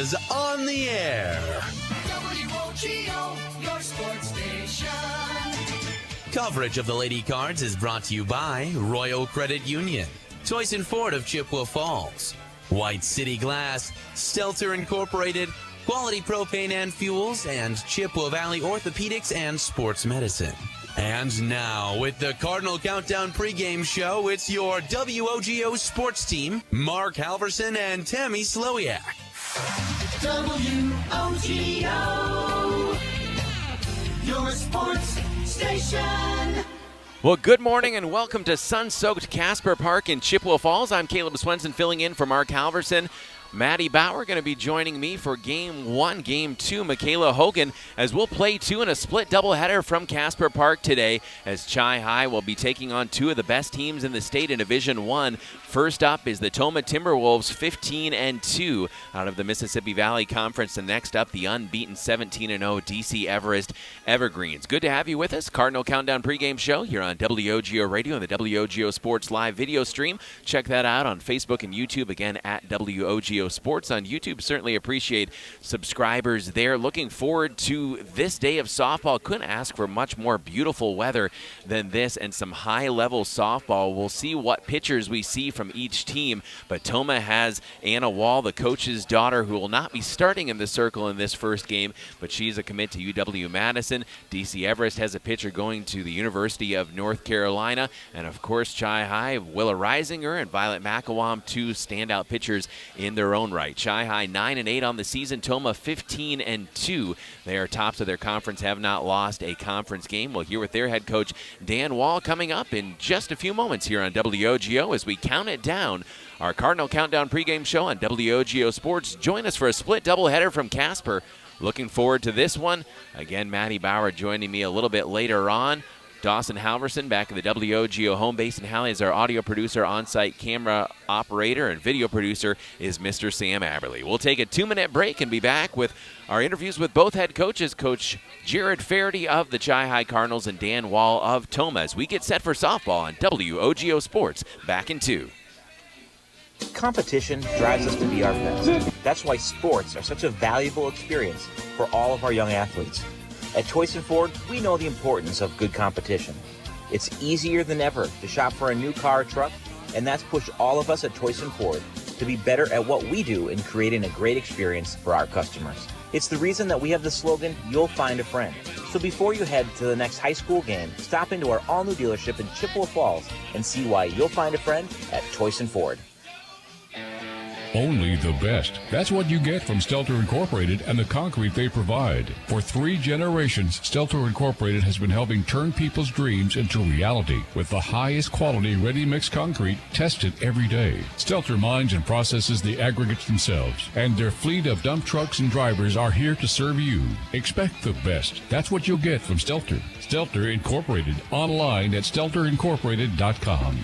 is on the air. WOGO, your sports station. Coverage of the Lady Cards is brought to you by Royal Credit Union, Toyson Ford of Chippewa Falls, White City Glass, Stelter Incorporated, Quality Propane and Fuels, and Chippewa Valley Orthopedics and Sports Medicine. And now, with the Cardinal Countdown pregame show, it's your WOGO sports team, Mark Halverson and Tammy Slowiak. WOGO, your sports station. Well, good morning and welcome to sun-soaked Casper Park in Chippewa Falls. I'm Caleb Swenson filling in for Mark Halverson. Maddie Bauer going to be joining me for Game 1. Game 2, Michaela Hogan, as we'll play two in a split doubleheader from Casper Park today, as Chi High will be taking on two of the best teams in the state in Division 1. First up is the Tomah Timberwolves, 15-2 out of the Mississippi Valley Conference. And next up, the unbeaten 17-0 DC Everest Evergreens. Good to have you with us. Cardinal Countdown pregame show here on WOGO Radio and the WOGO Sports live video stream. Check that out on Facebook and YouTube, again at WOGO Sports on YouTube. Certainly appreciate subscribers there. Looking forward to this day of softball. Couldn't ask for much more beautiful weather than this and some high-level softball. We'll see what pitchers we see from each team, but Tomah has Anna Wall, the coach's daughter, who will not be starting in the circle in this first game, but she's a commit to UW-Madison. DC Everest has a pitcher going to the University of North Carolina, and of course Chi High, Willa Reisinger and Violet McElwam, two standout pitchers in their own right. Chi High 9-8 on the season, Tomah 15-2. They are tops of their conference, have not lost a conference game. We'll hear with their head coach Dan Wall coming up in just a few moments here on WOGO as we count it down. Our Cardinal Countdown pregame show on WOGO Sports. Join us for a split doubleheader from Casper. Looking forward to this one. Again, Maddie Bauer joining me a little bit later on. Dawson Halverson back at the WOGO home base in Halle is our audio producer, on-site camera operator, and video producer is Mr. Sam Aberley. We'll take a 2-minute break and be back with our interviews with both head coaches, Coach Jared Faherty of the Chi High Cardinals and Dan Wall of Tomah, as we get set for softball on WOGO Sports. Back in 2. Competition drives us to be our best. That's why sports are such a valuable experience for all of our young athletes. At Toyson Ford, we know the importance of good competition. It's easier than ever to shop for a new car or truck, and that's pushed all of us at Toyson Ford to be better at what we do in creating a great experience for our customers. It's the reason that we have the slogan, "You'll find a friend." So before you head to the next high school game, stop into our all-new dealership in Chippewa Falls and see why you'll find a friend at Toyson Ford. Only the best. That's what you get from Stelter Incorporated and the concrete they provide. For 3 generations, Stelter Incorporated has been helping turn people's dreams into reality with the highest quality ready-mix concrete tested every day. Stelter mines and processes the aggregates themselves, and their fleet of dump trucks and drivers are here to serve you. Expect the best. That's what you'll get from Stelter. Stelter Incorporated, online at stelterincorporated.com.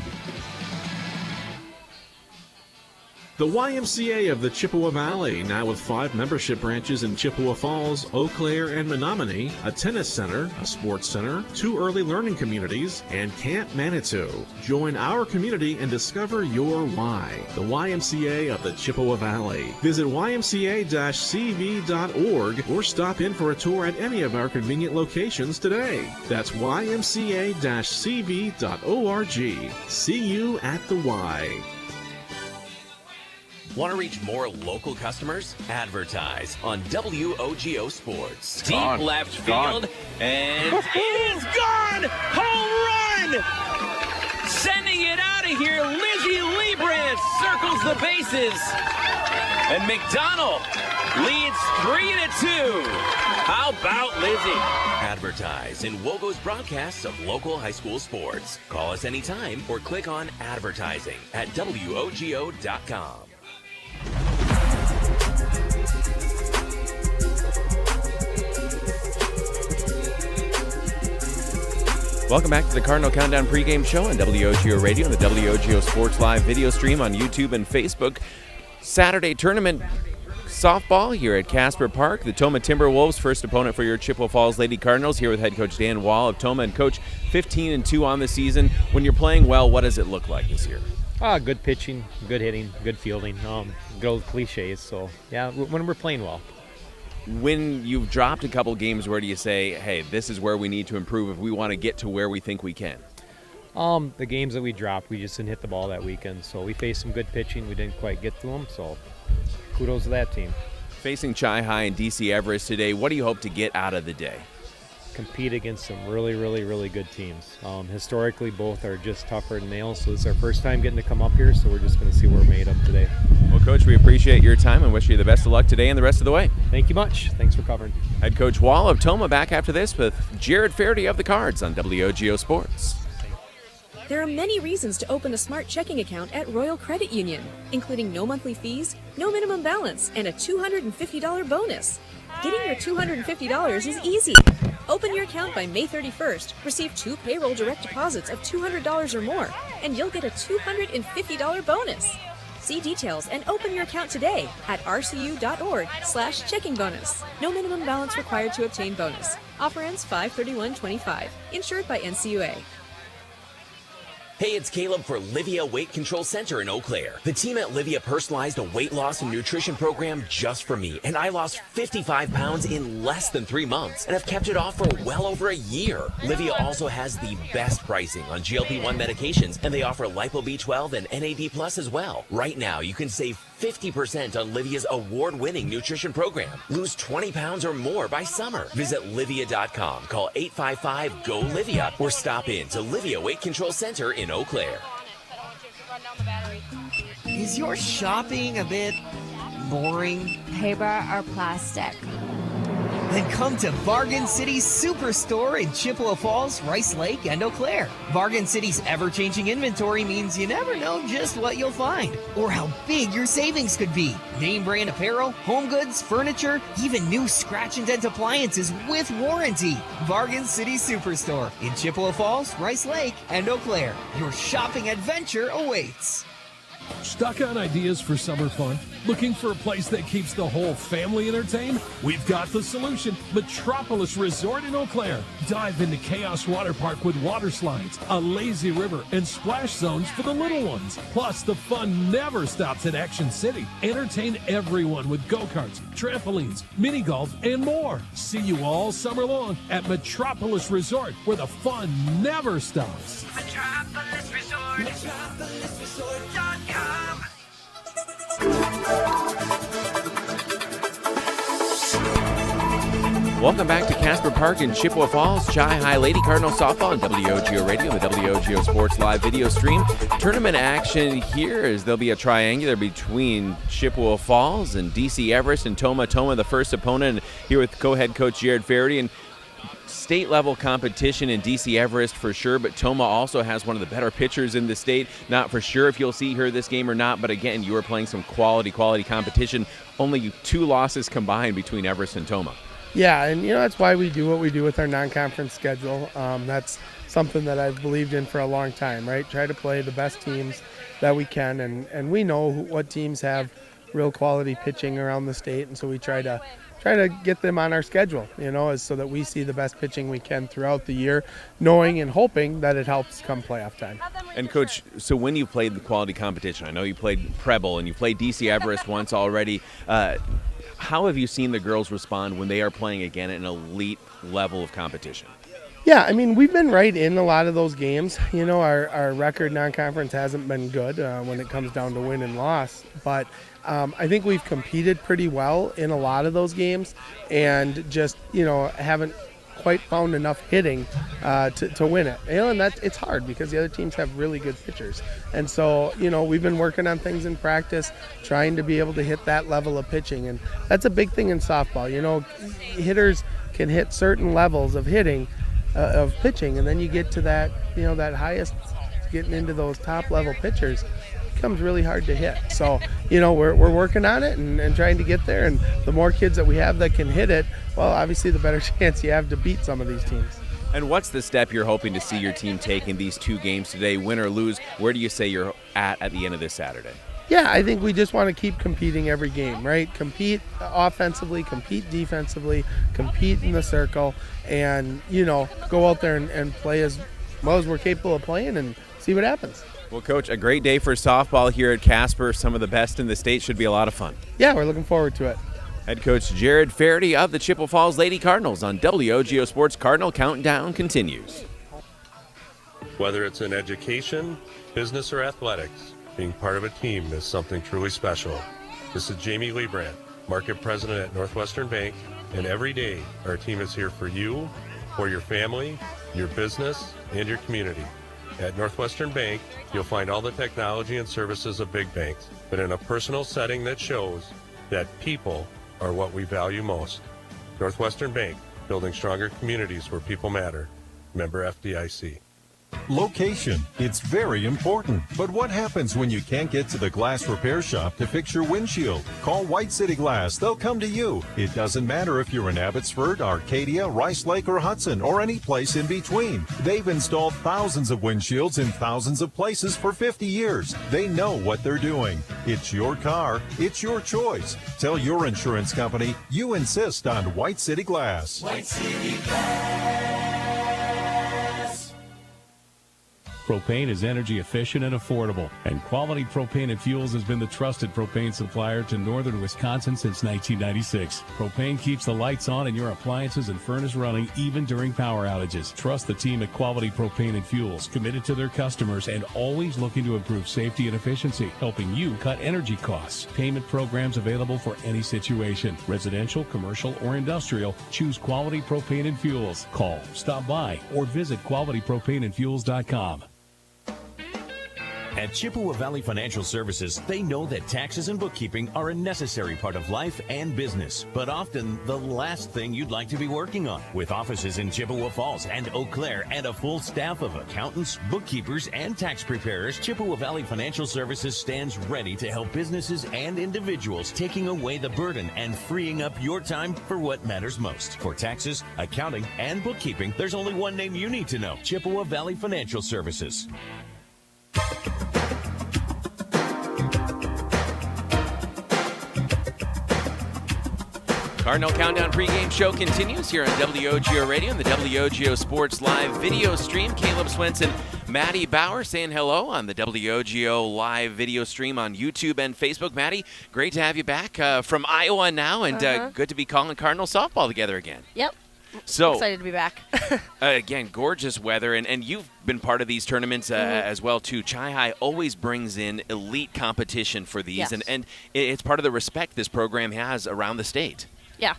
The YMCA of the Chippewa Valley, now with 5 membership branches in Chippewa Falls, Eau Claire, and Menominee, a tennis center, a sports center, 2 early learning communities, and Camp Manitou. Join our community and discover your why. The YMCA of the Chippewa Valley. Visit ymca-cv.org or stop in for a tour at any of our convenient locations today. That's ymca-cv.org. See you at the Y. Want to reach more local customers? Advertise on WOGO Sports. Deep left field, and it is gone! Home run! Sending it out of here, Lizzie Liebrandt circles the bases. And McDonald leads 3-2. How about Lizzie? Advertise in WOGO's broadcasts of local high school sports. Call us anytime or click on advertising at WOGO.com. Welcome back to the Cardinal Countdown pregame show on WOGO Radio and the WOGO Sports Live video stream on YouTube and Facebook. Saturday tournament softball here at Casper Park. The Tomah Timberwolves, first opponent for your Chippewa Falls Lady Cardinals, here with head coach Dan Wall of Tomah. And coach, 15-2 on the season. When you're playing well, what does it look like this year? Good pitching, good hitting, good fielding. good old cliches. So, yeah, when we're playing well. When you've dropped a couple games, where do you say, hey, this is where we need to improve if we want to get to where we think we can? The games that we dropped, we just didn't hit the ball that weekend. So we faced some good pitching. We didn't quite get to them. So kudos to that team. Facing Chi High and DC Everest today, what do you hope to get out of the day? Compete against some really, really, really good teams. Historically, both are just tougher than nails. So this is our first time getting to come up here. So we're just going to see what we're made of today. Well, Coach, we appreciate your time and wish you the best of luck today and the rest of the way. Thank you much. Thanks for covering. Head Coach Wall of Tomah back after this with Jared Fairty of the Cards on WOGO Sports. There are many reasons to open a smart checking account at Royal Credit Union, including no monthly fees, no minimum balance, and a $250 bonus. Getting your $250 is easy. Open your account by May 31st, receive 2 payroll direct deposits of $200 or more, and you'll get a $250 bonus. See details and open your account today at rcu.org/checking bonus. No minimum balance required to obtain bonus. Offer ends 5/31/25. Insured by NCUA. Hey, it's Caleb for Livia Weight Control Center in Eau Claire. The team at Livia personalized a weight loss and nutrition program just for me, and I lost 55 pounds in less than 3 months and have kept it off for well over a year. Livia also has the best pricing on GLP-1 medications, and they offer Lipo B12 and NAD Plus as well. Right now, you can save 50% on Livia's award-winning nutrition program. Lose 20 pounds or more by summer. Visit Livia.com, call 855-GO-LIVIA, or stop in to Livia Weight Control Center in Eau Claire. Is your shopping a bit boring? Paper or plastic? Then come to Bargain City's Superstore in Chippewa Falls, Rice Lake, and Eau Claire. Bargain City's ever-changing inventory means you never know just what you'll find or how big your savings could be. Name brand apparel, home goods, furniture, even new scratch and dent appliances with warranty. Bargain City Superstore in Chippewa Falls, Rice Lake, and Eau Claire. Your shopping adventure awaits. Stuck on ideas for summer fun? Looking for a place that keeps the whole family entertained? We've got the solution. Metropolis Resort in Eau Claire. Dive into Chaos Water Park with water slides, a lazy river, and splash zones for the little ones. Plus, the fun never stops at Action City. Entertain everyone with go-karts, trampolines, mini golf, and more. See you all summer long at Metropolis Resort, where the fun never stops. Metropolis Resort. MetropolisResort.com. Welcome back to Casper Park in Chippewa Falls. Chi High Lady Cardinals softball on WOGO Radio, the WOGO Sports Live video stream. Tournament action here is there'll be a triangular between Chippewa Falls and DC Everest and Tomah. Tomah, the first opponent, here with co-head coach Jared Fairty. And state-level competition in DC Everest for sure, but Tomah also has one of the better pitchers in the state. Not for sure if you'll see her this game or not, but again, you are playing some quality competition. Only 2 losses combined between Everest and Tomah. Yeah, and that's why we do what we do with our non-conference schedule. That's something that I've believed in for a long time, right? Try to play the best teams that we can, and we know what teams have real quality pitching around the state, and so we try to get them on our schedule, so that we see the best pitching we can throughout the year, knowing and hoping that it helps come playoff time. And Coach, so when you played the quality competition, I know you played Preble and you played DC Everest once already. How have you seen the girls respond when they are playing again at an elite level of competition? Yeah, I mean, we've been right in a lot of those games. Our record non-conference hasn't been good when it comes down to win and loss, but I think we've competed pretty well in a lot of those games and just, haven't quite found enough hitting to win it. And it's hard because the other teams have really good pitchers. And so, we've been working on things in practice, trying to be able to hit that level of pitching. And that's a big thing in softball. Hitters can hit certain levels of hitting, of pitching, and then you get to that, that highest, getting into those top level pitchers, becomes really hard to hit. So, we're working on it and trying to get there. And the more kids that we have that can hit it, well, obviously the better chance you have to beat some of these teams. And what's the step you're hoping to see your team take in these 2 games today, win or lose? Where do you say you're at the end of this Saturday? Yeah, I think we just want to keep competing every game, right? Compete offensively, compete defensively, compete in the circle, and, go out there and play as well as we're capable of playing and see what happens. Well, Coach, a great day for softball here at Casper. Some of the best in the state. Should be a lot of fun. Yeah, we're looking forward to it. Head coach Jared Faraday of the Chippewa Falls Lady Cardinals on WOGO Sports. Cardinal Countdown continues. Whether it's in education, business, or athletics, being part of a team is something truly special. This is Jamie Lebrand, Market President at Northwestern Bank, and every day our team is here for you, for your family, your business, and your community. At Northwestern Bank, you'll find all the technology and services of big banks, but in a personal setting that shows that people are what we value most. Northwestern Bank, building stronger communities where people matter. Member FDIC. Location. It's very important. But what happens when you can't get to the glass repair shop to fix your windshield? Call White City Glass. They'll come to you. It doesn't matter if you're in Abbotsford, Arcadia, Rice Lake, or Hudson, or any place in between. They've installed thousands of windshields in thousands of places for 50 years. They know what they're doing. It's your car. It's your choice. Tell your insurance company you insist on White City Glass. White City Glass. Propane is energy efficient and affordable, and Quality Propane and Fuels has been the trusted propane supplier to northern Wisconsin since 1996. Propane keeps the lights on and your appliances and furnace running even during power outages. Trust the team at Quality Propane and Fuels, committed to their customers and always looking to improve safety and efficiency, helping you cut energy costs. Payment programs available for any situation. Residential, commercial, or industrial, choose Quality Propane and Fuels. Call, stop by, or visit qualitypropaneandfuels.com. At Chippewa Valley Financial Services, they know that taxes and bookkeeping are a necessary part of life and business, but often the last thing you'd like to be working on. With offices in Chippewa Falls and Eau Claire and a full staff of accountants, bookkeepers, and tax preparers, Chippewa Valley Financial Services stands ready to help businesses and individuals, taking away the burden and freeing up your time for what matters most. For taxes, accounting, and bookkeeping, there's only one name you need to know: Chippewa Valley Financial Services. Cardinal Countdown pregame show continues here on WOGO Radio and the WOGO Sports Live video stream. Caleb Swenson, Maddie Bauer saying hello on the WOGO Live video stream on YouTube and Facebook. Maddie, great to have you back from Iowa now, and good to be calling Cardinal softball together again. Yep. So excited to be back. Again, gorgeous weather, and you've been part of these tournaments as well too. Chi High always brings in elite competition for these, Yes. and it's part of the respect this program has around the state. Yeah.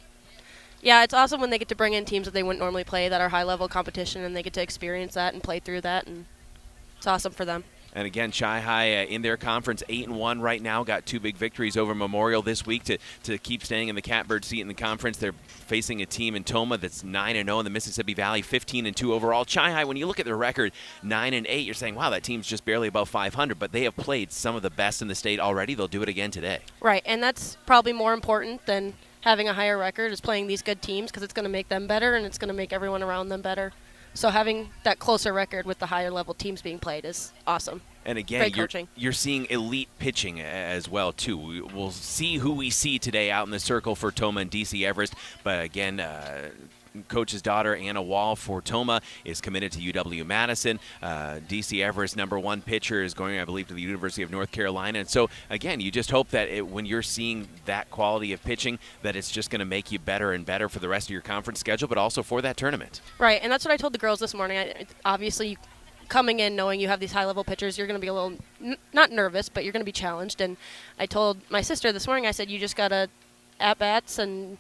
Yeah, it's awesome when they get to bring in teams that they wouldn't normally play that are high-level competition, and they get to experience that and play through that, and it's awesome for them. And again, Chi High in their conference 8-1 right now, got 2 big victories over Memorial this week to keep staying in the catbird seat in the conference. They're facing a team in Tomah that's 9-0 in the Mississippi Valley, 15-2 overall. Chi High, when you look at their record, 9-8, you're saying, wow, that team's just barely above 500, but they have played some of the best in the state already. They'll do it again today. Right, and that's probably more important than having a higher record, is playing these good teams, because it's going to make them better and it's going to make everyone around them better. So having that closer record with the higher level teams being played is awesome. And again, Great you're seeing elite pitching as well too. We'll see who we see today out in the circle for Tomah and DC Everest. But again, coach's daughter Anna Wall for Tomah is committed to UW-Madison. DC Everest #1 pitcher is going, I believe, to the University of North Carolina. And so again, you just hope that when you're seeing that quality of pitching, that it's just going to make you better and better for the rest of your conference schedule, but also for that tournament. Right, and that's what I told the girls this morning. Obviously, coming in knowing you have these high-level pitchers, you're going to be a little, not nervous, but you're going to be challenged. And I told my sister this morning, I said, you just got to at-bats and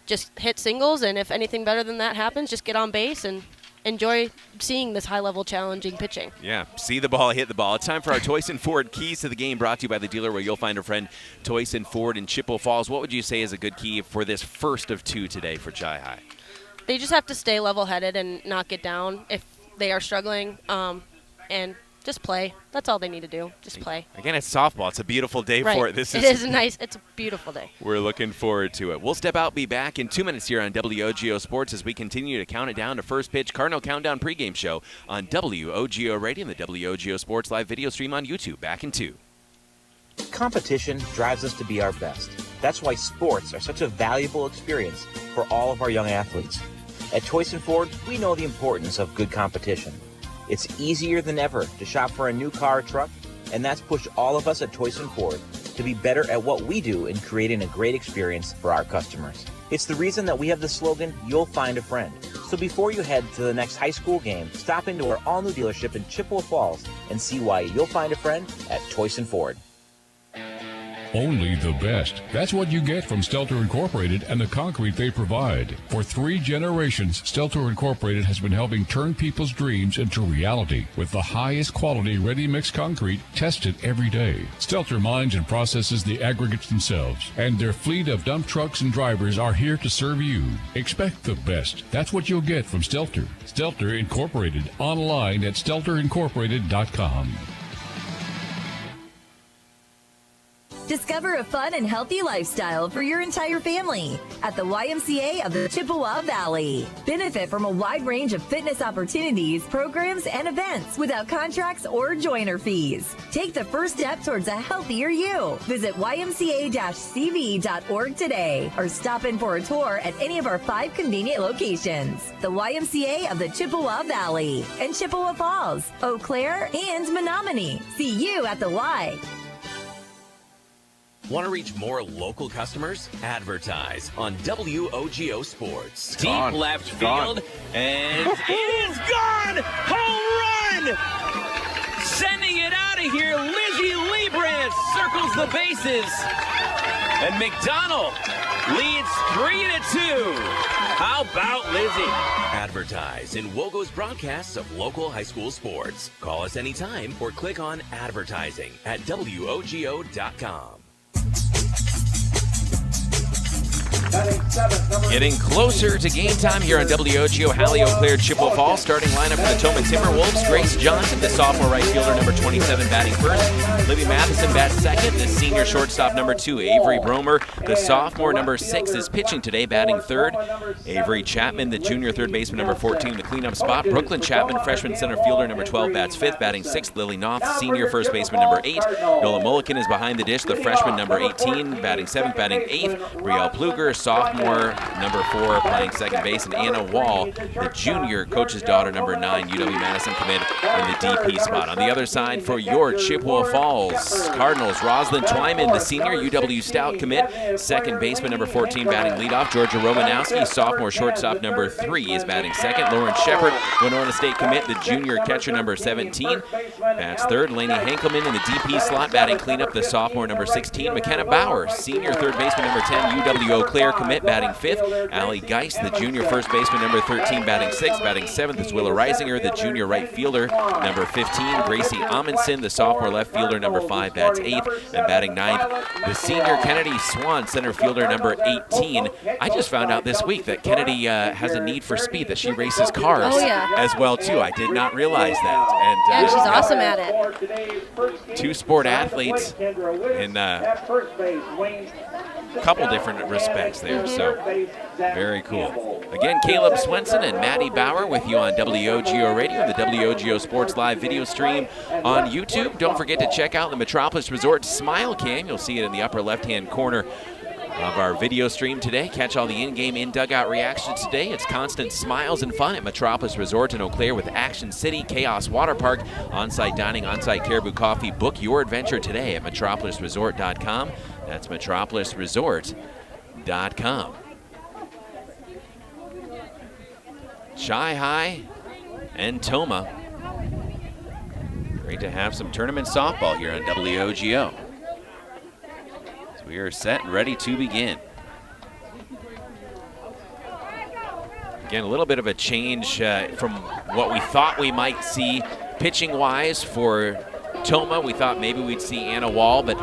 just hit singles, and if anything better than that happens, just get on base and enjoy seeing this high-level challenging pitching. Yeah, see the ball, hit the ball. It's time for our Toyson Ford Keys to the Game, brought to you by the dealer where you'll find a friend, Toyson Ford in Chippewa Falls. What would you say is a good key for this first of 2 today for Chi High? They just have to stay level-headed and not get down if they are struggling, and just play. That's all they need to do. Just play. Again, it's softball. It's a beautiful day for it. It is nice. It's a beautiful day. We're looking forward to it. We'll step out, be back in 2 minutes here on WOGO Sports as we continue to count it down to first pitch. Cardinal Countdown pregame show on WOGO Radio and the WOGO Sports Live video stream on YouTube. Back in 2. Competition drives us to be our best. That's why sports are such a valuable experience for all of our young athletes. At Toyson Ford, we know the importance of good competition. It's easier than ever to shop for a new car or truck, and that's pushed all of us at Toyson Ford to be better at what we do in creating a great experience for our customers. It's the reason that we have the slogan, "You'll find a friend." So before you head to the next high school game, stop into our all-new dealership in Chippewa Falls and see why you'll find a friend at Toyson Ford. Only the best. That's what you get from Stelter Incorporated and the concrete they provide. For 3 generations, Stelter Incorporated has been helping turn people's dreams into reality with the highest quality ready-mix concrete tested every day. Stelter mines and processes the aggregates themselves, and their fleet of dump trucks and drivers are here to serve you. Expect the best. That's what you'll get from Stelter. Stelter Incorporated, online at stelterincorporated.com. Discover a fun and healthy lifestyle for your entire family at the YMCA of the Chippewa Valley. Benefit from a wide range of fitness opportunities, programs, and events without contracts or joiner fees. Take the first step towards a healthier you. Visit ymca-cv.org today or stop in for a tour at any of our 5 convenient locations. The YMCA of the Chippewa Valley and Chippewa Falls, Eau Claire, and Menominee. See you at the Y. Want to reach more local customers? Advertise on WOGO Sports. Gone. Deep left Gone. field, and it is gone! Home run! Sending it out of here, Lizzie Leibrandt circles the bases. And McDonald leads 3-2. How about Lizzie? Advertise in WOGO's broadcasts of local high school sports. Call us anytime or click on advertising at WOGO.com. Getting closer to game time here on WOGO. Hallie Eau Claire, Chippewa Falls. Starting lineup for the Tomah Timberwolves. Grace Johnson, the sophomore right fielder, number 27, batting first. Libby Matheson bats second. The senior shortstop, number 2, Avery Bromer, the sophomore, number 6, is pitching today, batting third. Avery Chapman, the junior third baseman, number 14, the cleanup spot. Brooklyn Chapman, freshman center fielder, number 12, bats fifth, batting sixth. Lily Knopf, senior first baseman, number 8. Nola Mulliken is behind the dish, the freshman, number 18, batting seventh, batting eighth. Brielle Pluger, sophomore, number 4, playing second base, and Anna Wall, the junior coach's daughter, number 9, UW-Madison commit in the DP spot. On the other side for your Chippewa Falls Cardinals, Rosalind Twyman, the senior UW Stout commit, second baseman, number 14, batting leadoff. Georgia Romanowski, sophomore shortstop, number 3, is batting second. Lauren Shepard, Winona State commit, the junior catcher, number 17, bats third. Lainey Henkelman in the DP slot, batting cleanup, the sophomore, number 16. McKenna Bauer, senior third baseman, number 10, UW Eau Claire commit, batting fifth. Allie Geist, the junior first baseman, number 13, batting sixth. Batting seventh is Willa Reisinger, the junior right fielder, number 15. Gracie Amundsen, the sophomore left fielder, number 5, bats eighth. And batting ninth, the senior Kennedy Swan, center fielder, number 18. I just found out this week that Kennedy has a need for speed, that she races cars as well, too. I did not realize that. And she's awesome at it. 2 sport athletes in a couple different respects there, so very cool. Again, Caleb Swenson and Maddie Bauer with you on WOGO Radio, the WOGO Sports Live video stream on YouTube. Don't forget to check out the Metropolis Resort Smile Cam. You'll see it in the upper left-hand corner of our video stream today. Catch all the in-game, in-dugout reactions today. It's constant smiles and fun at Metropolis Resort in Eau Claire with Action City, Chaos Water Park, on-site dining, on-site Caribou Coffee. Book your adventure today at metropolisresort.com. That's metropolisresort.com. Chi-Hi and Tomah. Great to have some tournament softball here on WOGO. So we are set and ready to begin. Again, a little bit of a change from what we thought we might see pitching-wise for Tomah. We thought maybe we'd see Anna Wall, but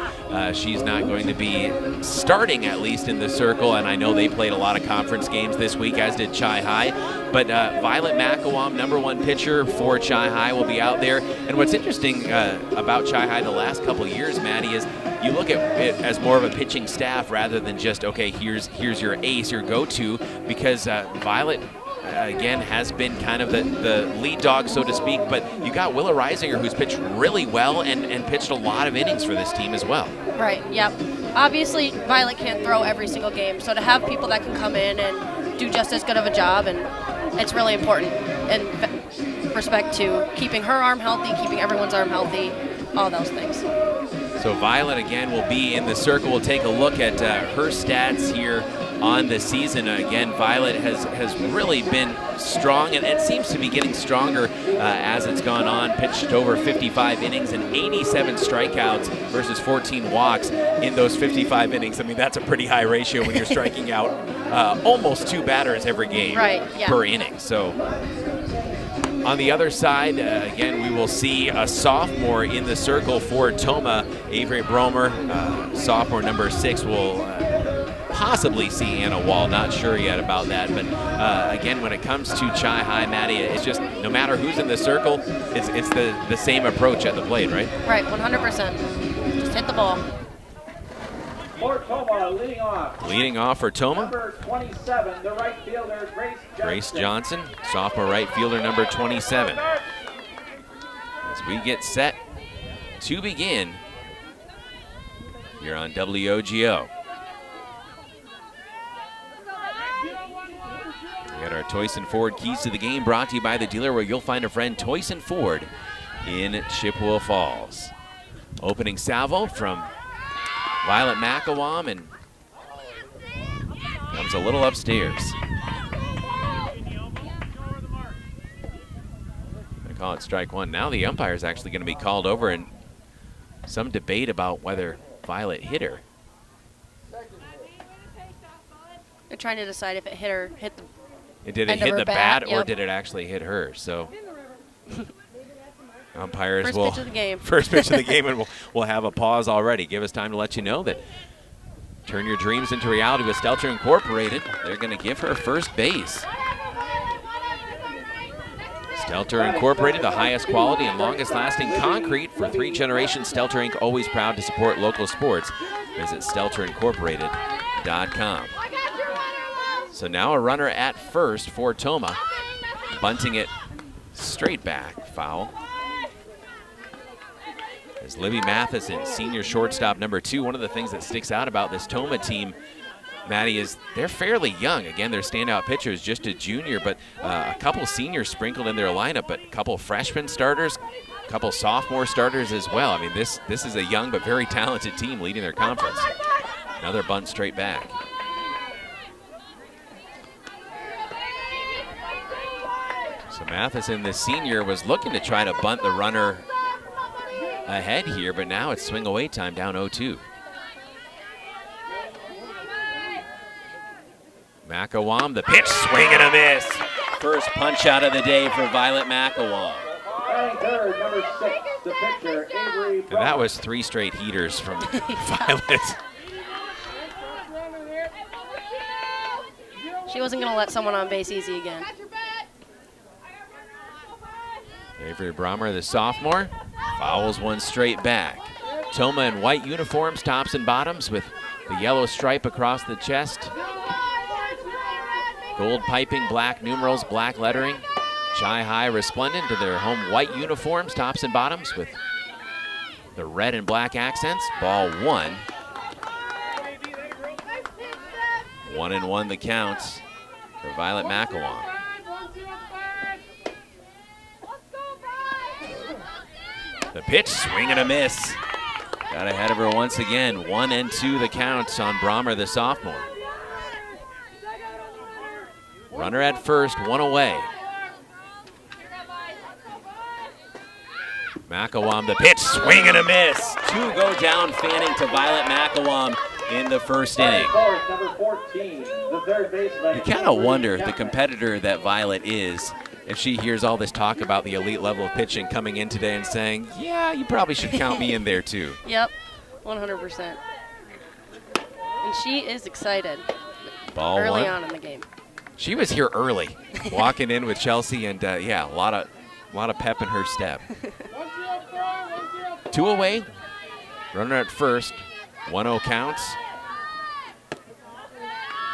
she's not going to be starting, at least in the circle, and I know they played a lot of conference games this week, as did Chi-Hi. But Violet McElwain, number 1 pitcher for Chi-Hi, will be out there. And what's interesting about Chi-Hi the last couple of years, Maddie, is you look at it as more of a pitching staff rather than just, okay, here's your ace, your go-to, because Violet again has been kind of the lead dog, so to speak, but you got Willa Reisinger, who's pitched really well and pitched a lot of innings for this team as well. Right, yep. Obviously, Violet can't throw every single game, so to have people that can come in and do just as good of a job, and it's really important. And respect to keeping her arm healthy, keeping everyone's arm healthy, all those things. So Violet again will be in the circle. We'll take a look at her stats here on the season. Again, Violet has really been strong, and it seems to be getting stronger as it's gone on. Pitched over 55 innings and 87 strikeouts versus 14 walks in those 55 innings. I mean, that's a pretty high ratio when you're striking out almost 2 batters every game per inning. So on the other side, again, we will see a sophomore in the circle for Tomah. Avery Bromer, sophomore number 6, will possibly see Anna Wall. Not sure yet about that. But again, when it comes to Chi High, Maddie, it's just no matter who's in the circle, it's the same approach at the plate, right? Right, 100%. Just hit the ball. For Tomah, leading off. Leading off for Tomah. Number 27, the right fielder, Grace Johnson, sophomore right fielder number 27. As we get set to begin here on WOGO. We got our Toyson Ford keys to the game brought to you by the dealer where you'll find a friend, Toyson Ford in Chippewa Falls. Opening salvo from Violet McElwam, and comes a little upstairs. I call it strike one. Now the umpire is actually going to be called over, and some debate about whether Violet hit her. They're trying to decide if it hit the Did it hit the bat, or did it actually hit her? So umpires First will pitch of the game. First pitch of the game, and we'll have a pause already. Give us time to let you know that turn your dreams into reality with Stelter Incorporated. They're going to give her first base. Stelter Incorporated, the highest quality and longest lasting concrete for 3 generations. Stelter Inc. always proud to support local sports. Visit StelterIncorporated.com. So now a runner at first for Tomah, bunting it straight back, foul. As Libby Matheson, senior shortstop number 2, one of the things that sticks out about this Tomah team, Maddie, is they're fairly young. Again, their standout pitcher is just a junior, but a couple seniors sprinkled in their lineup, but a couple freshman starters, a couple sophomore starters as well. I mean, this is a young but very talented team leading their conference. Another bunt straight back. So Matheson, the senior, was looking to try to bunt the runner ahead here, but now it's swing away time, down 0-2. McElwam, the pitch, swing and a miss. First punch out of the day for Violet McElwam. Third, number 6, the pitcher, Avery. And that was 3 straight heaters from Violet. She wasn't going to let someone on base easy again. Avery Bromer, the sophomore, fouls one straight back. Tomah in white uniforms, tops and bottoms, with the yellow stripe across the chest. Gold piping, black numerals, black lettering. Chi High resplendent to their home white uniforms, tops and bottoms, with the red and black accents. Ball 1. 1-1 the count for Violet McElwam. The pitch, swing and a miss. Got ahead of her once again. 1-2 the count on Bromer, the sophomore. Runner at first, 1 away. McElwam, the pitch, swing and a miss. 2 go down, fanning to Violet McElwam in the first inning. You kind of wonder, the competitor that Violet is, if she hears all this talk about the elite level of pitching coming in today and saying, yeah, you probably should count me in there too. Yep, 100%. And she is excited. Ball early 1. on in the game. She was here early, walking in with Chelsea, and yeah, a lot of pep in her step. 2 away, runner at first, 1-0 counts.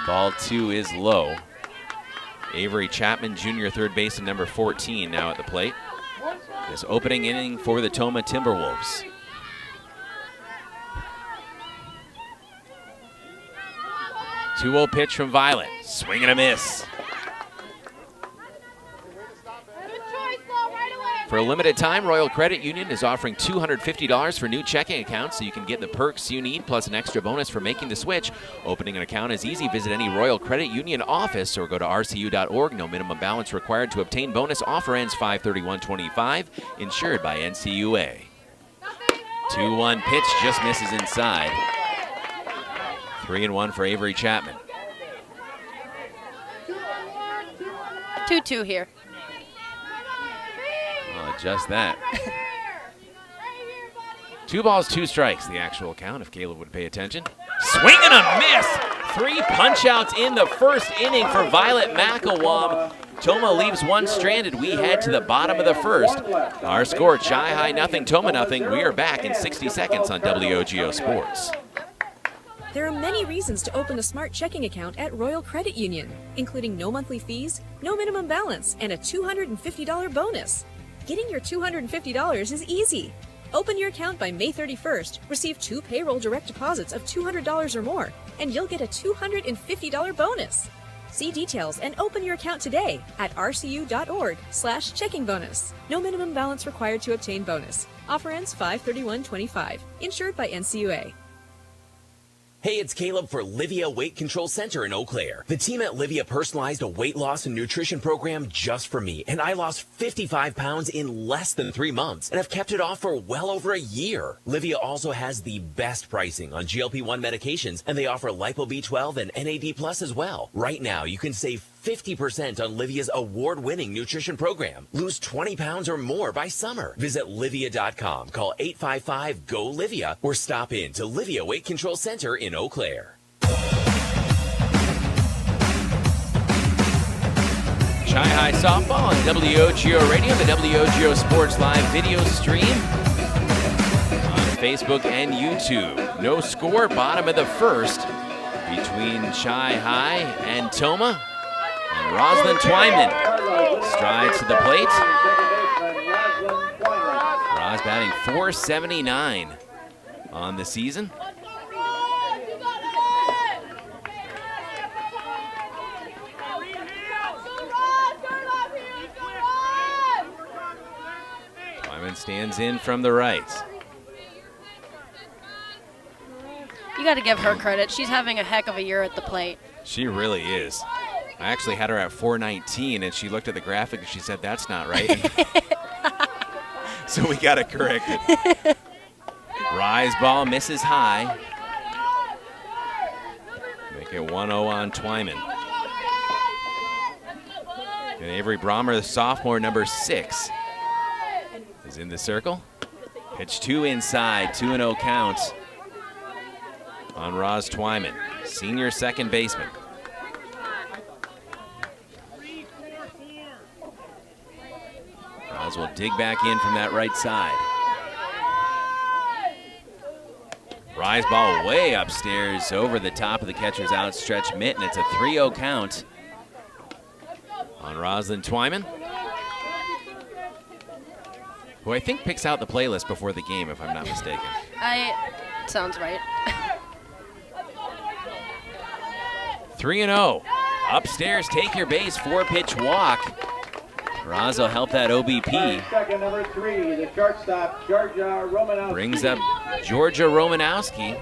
Ball 2 is low. Avery Chapman, junior third baseman, number 14, now at the plate. This opening inning for the Tomah Timberwolves. Two-0 pitch from Violet. Swing and a miss. For a limited time, Royal Credit Union is offering $250 for new checking accounts, so you can get the perks you need plus an extra bonus for making the switch. Opening an account is easy. Visit any Royal Credit Union office or go to rcu.org. No minimum balance required to obtain bonus. Offer ends 5/31/25. Insured by NCUA. 2-1 pitch just misses inside. 3-1 for Avery Chapman. 2-2 here. Oh, just that. 2 balls, 2 strikes, the actual count, if Caleb would pay attention. Swing and a miss! 3 punch-outs in the first inning for Violet McElwain. Tomah leaves one stranded. We head to the bottom of the first. Our score, Chi-High nothing, Tomah nothing. We are back in 60 seconds on WOGO Sports. There are many reasons to open a smart checking account at Royal Credit Union, including no monthly fees, no minimum balance, and a $250 bonus. Getting your $250 is easy. Open your account by May 31st, receive 2 payroll direct deposits of $200 or more, and you'll get a $250 bonus. See details and open your account today at rcu.org/checking bonus. No minimum balance required to obtain bonus. Offer ends 5/31/25. Insured by NCUA. Hey, it's Caleb for Livia Weight Control Center in Eau Claire. The team at Livia personalized a weight loss and nutrition program just for me, and I lost 55 pounds in less than 3 months, and I've kept it off for well over a year. Livia also has the best pricing on GLP-1 medications, and they offer Lipo B12 and NAD Plus as well. Right now, you can save 50% on Livia's award-winning nutrition program. Lose 20 pounds or more by summer. Visit Livia.com, call 855-GO-LIVIA, or stop in to Livia Weight Control Center in Eau Claire. Chi-High softball on WOGO Radio, the WOGO Sports Live video stream on Facebook and YouTube. No score, bottom of the first between Chi-High and Tomah. And Roslyn Twyman strides to the plate. Roz batting .479 on the season. Twyman stands in from the right. You got to give her credit. She's having a heck of a year at the plate. She really is. I actually had her at .419, and she looked at the graphic and she said, "That's not right." So we got it corrected. Rise ball misses high. Make it 1-0 on Twyman. And Avery Brommer, the sophomore, number 6, is in the circle. Pitch 2 inside, 2-0 count on Roz Twyman, senior second baseman. Roz will dig back in from that right side. Rise ball way upstairs over the top of the catcher's outstretched mitt, and it's a 3-0 count on Roslyn Twyman, who I think picks out the playlist before the game, if I'm not mistaken. Sounds right. 3-0. Upstairs, take your base, 4-pitch walk. Roz will help that OBP. Second, number 3, the shortstop, Georgia Romanowski. Brings up Georgia Romanowski.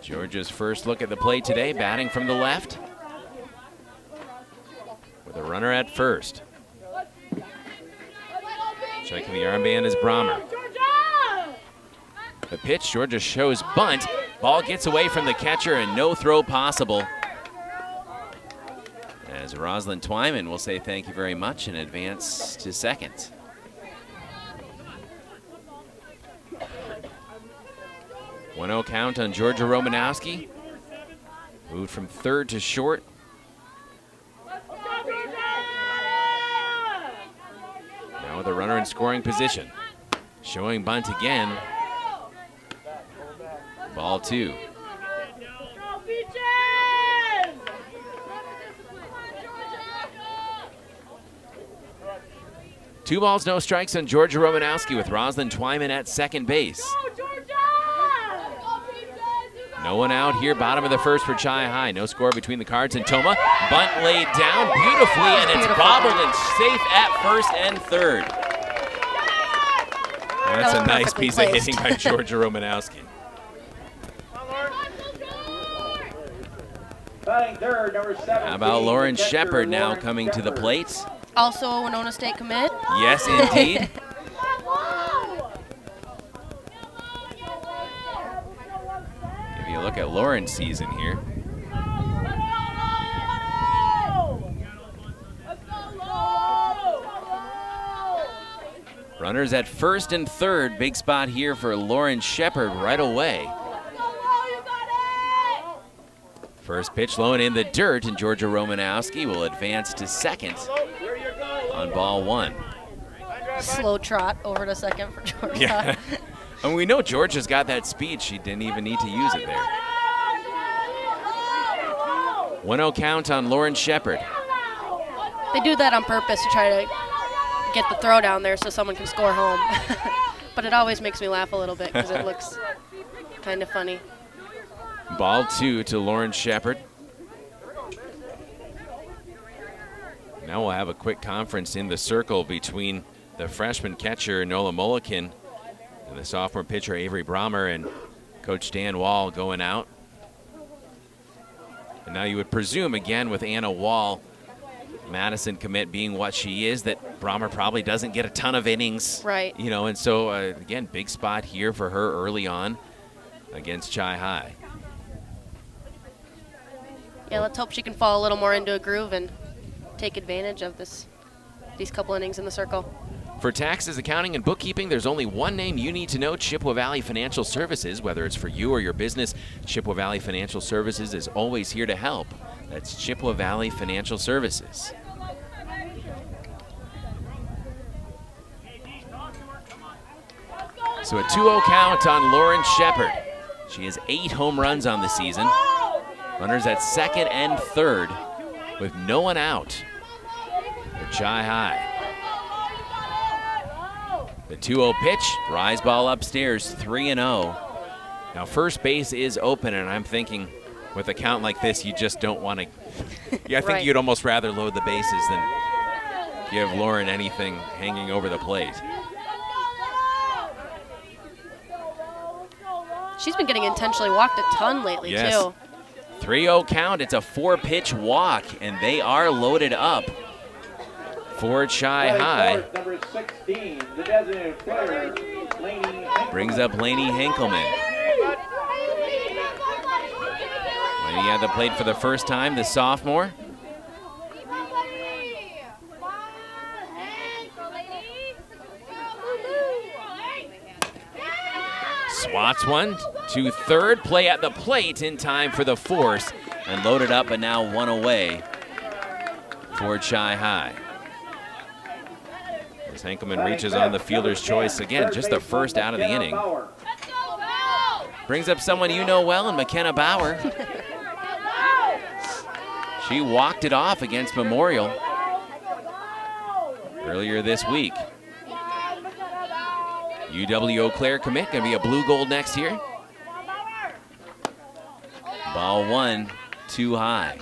Georgia's first look at the plate today, batting from the left, with a runner at first. Checking the armband is Brommer. The pitch, Georgia shows bunt. Ball gets away from the catcher and no throw possible. As Roslyn Twyman will say thank you very much and advance to second. One-0 count on Georgia Romanowski. Moved from third to short. Now with a runner in scoring position. Showing bunt again. Ball 2. Two balls, no strikes on Georgia Romanowski with Roslyn Twyman at second base. No one out here, bottom of the first for Chi High. No score between the Cards and Tomah. Bunt laid down beautifully, and it's bobbled and safe at first and third. That's a nice piece of hitting by Georgia Romanowski. How about Lauren Shepard now coming to the plate? Also a Winona State commit. Yes, indeed. If you look at Lauren's season here. Runners at first and third. Big spot here for Lauren Shepard right away. First pitch low and in the dirt, and Georgia Romanowski will advance to second on ball one. Slow trot over to second for Georgia. Yeah. And we know Georgia's got that speed. She didn't even need to use it there. 1-0 count on Lauren Shepard. They do that on purpose to try to get the throw down there so someone can score home. But it always makes me laugh a little bit because it looks kind of funny. Ball two to Lauren Shepard. Now we'll have a quick conference in the circle between the freshman catcher Nola Mulliken and the sophomore pitcher Avery Brommer, and Coach Dan Wall going out. And now you would presume, again, with Anna Wall, Madison commit being what she is, that Brommer probably doesn't get a ton of innings. Right. You know, and so, again, big spot here for her early on against Chi High. Yeah, let's hope she can fall a little more into a groove and take advantage of these couple innings in the circle. For taxes, accounting, and bookkeeping, there's only one name you need to know: Chippewa Valley Financial Services. Whether it's for you or your business, Chippewa Valley Financial Services is always here to help. That's Chippewa Valley Financial Services. So a 2-0 count on Lauren Shepard. She has 8 home runs on the season. Runners at second and third with no one out for Chi High. The 2-0 pitch, rise ball upstairs, 3-0. Now first base is open, and I'm thinking with a count like this, you just don't want to. Yeah, I think you'd almost rather load the bases than give Lauren anything hanging over the plate. She's been getting intentionally walked a ton lately, too. 3-0 count. It's a 4-pitch walk, and they are loaded up for Chi High. Number 16, the designated player, Lainey. Brings up Lainey Henkelman. Lainey had the plate for the first time, the sophomore. Swats one to third, play at the plate in time for the force, and loaded up, but now one away for Chi High. As Henkelman reaches on the fielder's choice again, just the first out of the inning. Brings up someone you know well in McKenna Bauer. She walked it off against Memorial earlier this week. UW Eau Claire commit, gonna be a blue gold next year. Ball one, too high.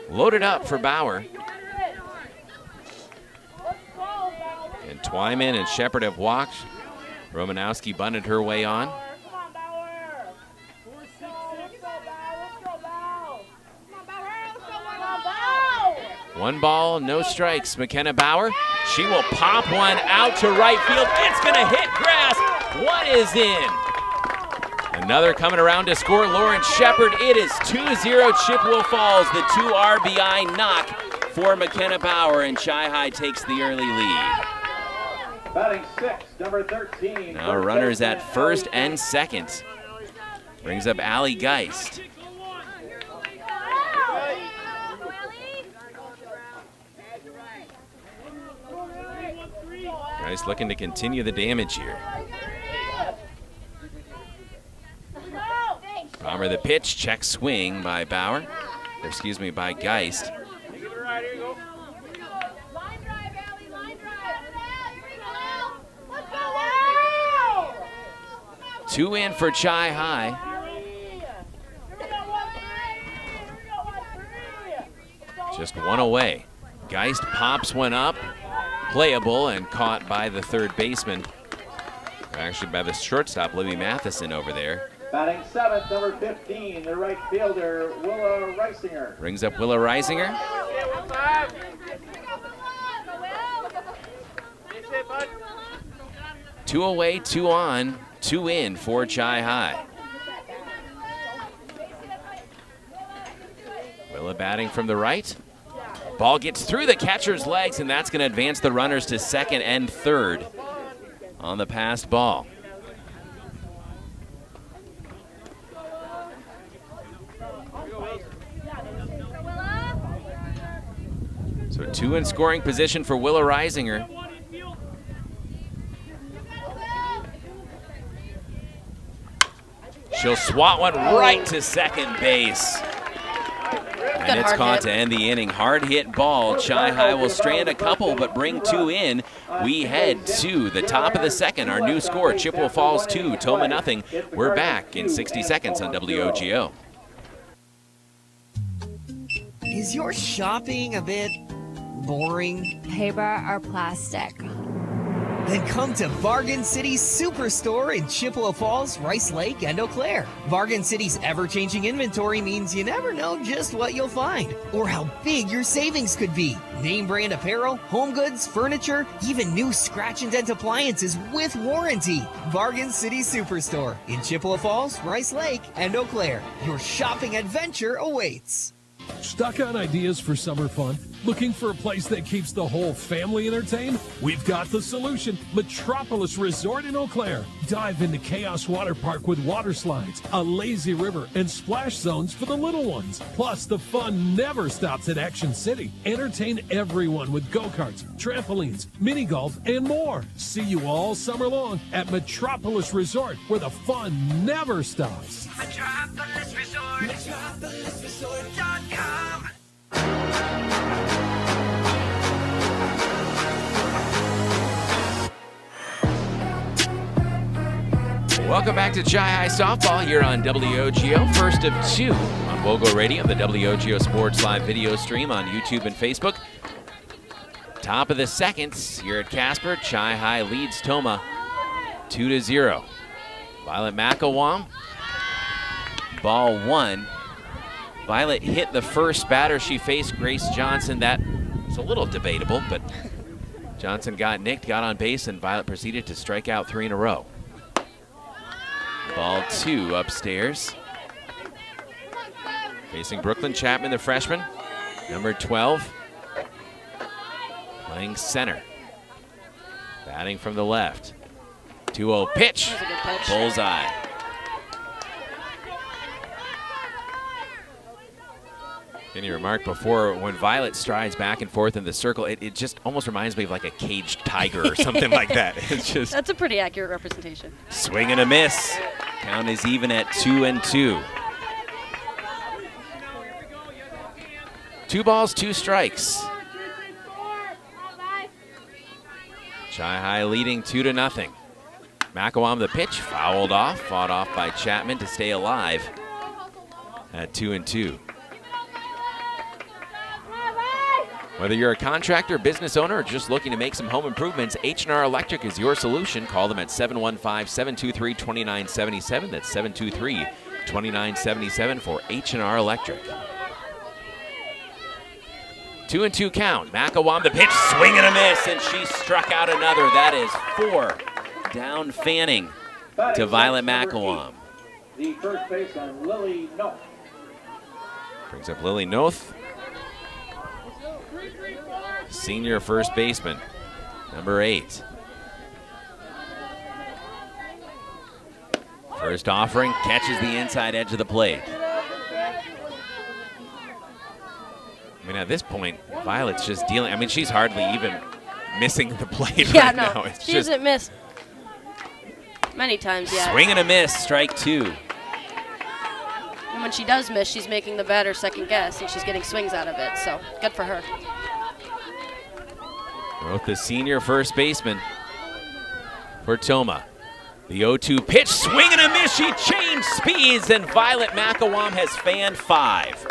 Loaded up for Bauer. And Twyman and Shepard have walked. Romanowski bunted her way on. One ball, no strikes. McKenna Bauer. She will pop one out to right field. It's going to hit grass. One is in. Another coming around to score, Lauren Shepard. It is 2-0 Chippewa Falls. The 2 RBI knock for McKenna Bauer, and Chi High takes the early lead. Batting 6, number 13. Now runners at first and second. Brings up Allie Geist. Geist looking to continue the damage here. Bomber the pitch, check swing by Bauer. Or excuse me, by Geist. Two in for Chi High. Just one away. Geist pops one up, playable, and caught by the third baseman. Actually, by the shortstop, Libby Matheson over there. Batting seventh, number 15, the right fielder, Willa Reisinger. Brings up Willa Reisinger. Two away, two on, two in for Chi High. Willa batting from the right. Ball gets through the catcher's legs, and that's going to advance the runners to second and third on the passed ball. So two in scoring position for Willa Reisinger. She'll swat one right to second base. And it's caught to end the inning. Hard hit ball. Chi High will strand a couple but bring two in. We head to the top of the second. Our new score, Chippewa Falls 2, Tomah nothing. We're back in 60 seconds on WOGO. Is your shopping a bit boring? Paper or plastic? Then come to Bargain City's Superstore in Chippewa Falls, Rice Lake, and Eau Claire. Bargain City's ever-changing inventory means you never know just what you'll find or how big your savings could be. Name brand apparel, home goods, furniture, even new scratch and dent appliances with warranty. Bargain City Superstore in Chippewa Falls, Rice Lake, and Eau Claire. Your shopping adventure awaits. Stuck on ideas for summer fun? Looking for a place that keeps the whole family entertained? We've got the solution. Metropolis Resort in Eau Claire. Dive into Chaos Water Park with water slides, a lazy river, and splash zones for the little ones. Plus, the fun never stops at Action City. Entertain everyone with go-karts, trampolines, mini golf, and more. See you all summer long at Metropolis Resort, where the fun never stops. Metropolis Resort. MetropolisResort.com. Welcome back to Chi High Softball here on WOGO. First of two on WOGO Radio, the WOGO Sports Live video stream on YouTube and Facebook. Top of the second here at Casper. Chi High leads Tomah 2-0. Violet McElwain, ball one. Violet hit the first batter she faced, Grace Johnson. That was a little debatable, but Johnson got nicked, got on base, and Violet proceeded to strike out three in a row. Ball two upstairs. Facing Brooklyn Chapman, the freshman, number 12. Playing center. Batting from the left. 2-0 pitch. Bullseye. Any remark before, when Violet strides back and forth in the circle, it just almost reminds me of like a caged tiger or something like that. It's just That's a pretty accurate representation. swing and a miss. Count is even at 2-2. 2 balls, 2 strikes. Chi High leading 2-0. McElwain the pitch, fouled off, fought off by Chapman to stay alive at 2-2. Whether you're a contractor, business owner, or just looking to make some home improvements, H&R Electric is your solution. Call them at 715-723-2977. That's 723-2977 for H&R Electric. 2-2 count. McElwain the pitch, swing and a miss, and she struck out another. That is 4 down Fanning to Violet McElwain. The first baseman, Lily Noth. Brings up Lily Noth. Senior first baseman, number 8. First offering, catches the inside edge of the plate. I mean, at this point, Violet's just dealing. I mean, she's hardly even missing the plate right now. It's she just hasn't missed many times yet. swing and a miss, strike 2. And when she does miss, she's making the batter second guess, and she's getting swings out of it. So good for her. Both the senior first baseman for Tomah. The 0-2 pitch, swing and a miss. She changed speeds, and Violet McElwain has fanned 5.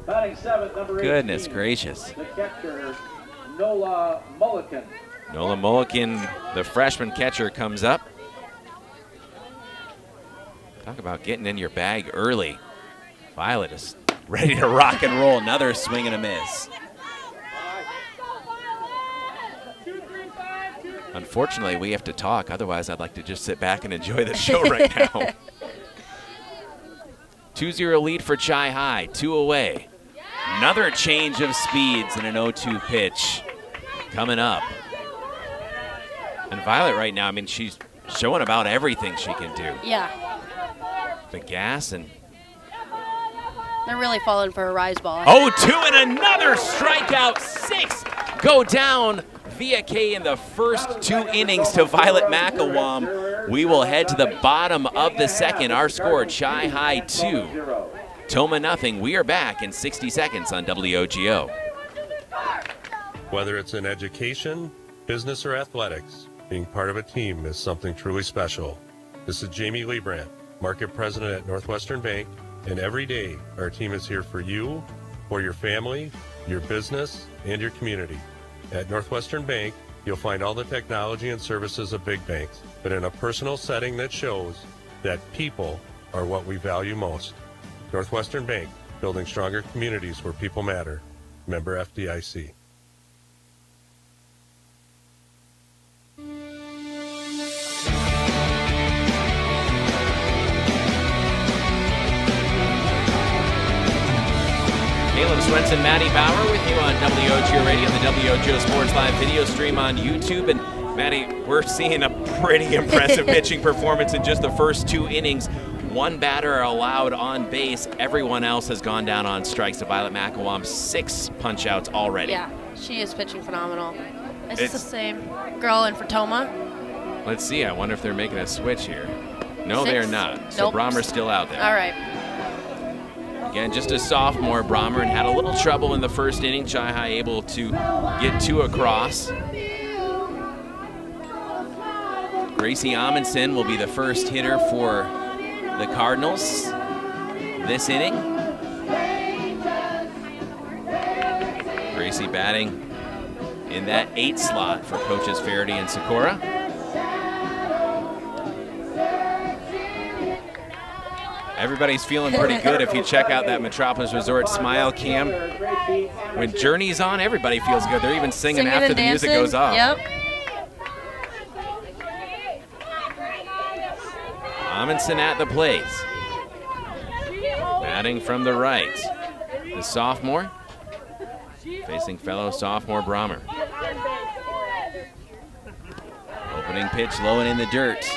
Batting seventh, number 18. Goodness gracious. The catcher, Nola Mulliken. Nola Mulliken, the freshman catcher, comes up. Talk about getting in your bag early. Violet is ready to rock and roll. Another swing and a miss. Unfortunately, we have to talk. Otherwise, I'd like to just sit back and enjoy the show right now. 2-0 lead for Chi High, 2 away. Another change of speeds and an 0-2 pitch coming up. And Violet right now, I mean, she's showing about everything she can do. Yeah. The gas and... They're really falling for a rise ball. 0-2 and another strikeout. 6 go down via K in the first 2 innings to Violet McElwain. We will head to the bottom of the second. Our score, Chi High 2, Tomah nothing. We are back in 60 seconds on WOGO. Whether it's in education, business, or athletics, being part of a team is something truly special. This is Jamie Liebrandt, Market President at Northwestern Bank, and every day our team is here for you, for your family, your business, and your community. At Northwestern Bank, you'll find all the technology and services of big banks, but in a personal setting that shows that people are what we value most. Northwestern Bank, building stronger communities where people matter. Member FDIC. Caleb Swenson, Maddie Bauer with you on WOGO Radio, the WOGO Sports Live video stream on YouTube. And Maddie, we're seeing a pretty impressive pitching performance in just the first 2 innings. 1 batter allowed on base. Everyone else has gone down on strikes. To Violet McElwain, 6 punch-outs already. Yeah, she is pitching phenomenal. Is this the same girl in for Tomah? Let's see. I wonder if they're making a switch here. No, they're not. So Nope. Brahmer's still out there. All right. Again, just a sophomore, Brahmer, and had a little trouble in the first inning. Chi High able to get 2 across. Gracie Amundsen will be the first hitter for the Cardinals this inning. Gracie batting in that 8 slot for coaches Faraday and Sikora. Everybody's feeling pretty good if you check out that Metropolis Resort Smile Cam. When Journey's on, everybody feels good. They're even singing after the music goes off. Yep. Amundsen at the plate. Batting from the right. The sophomore facing fellow sophomore Brahmer. Opening pitch low and in the dirt.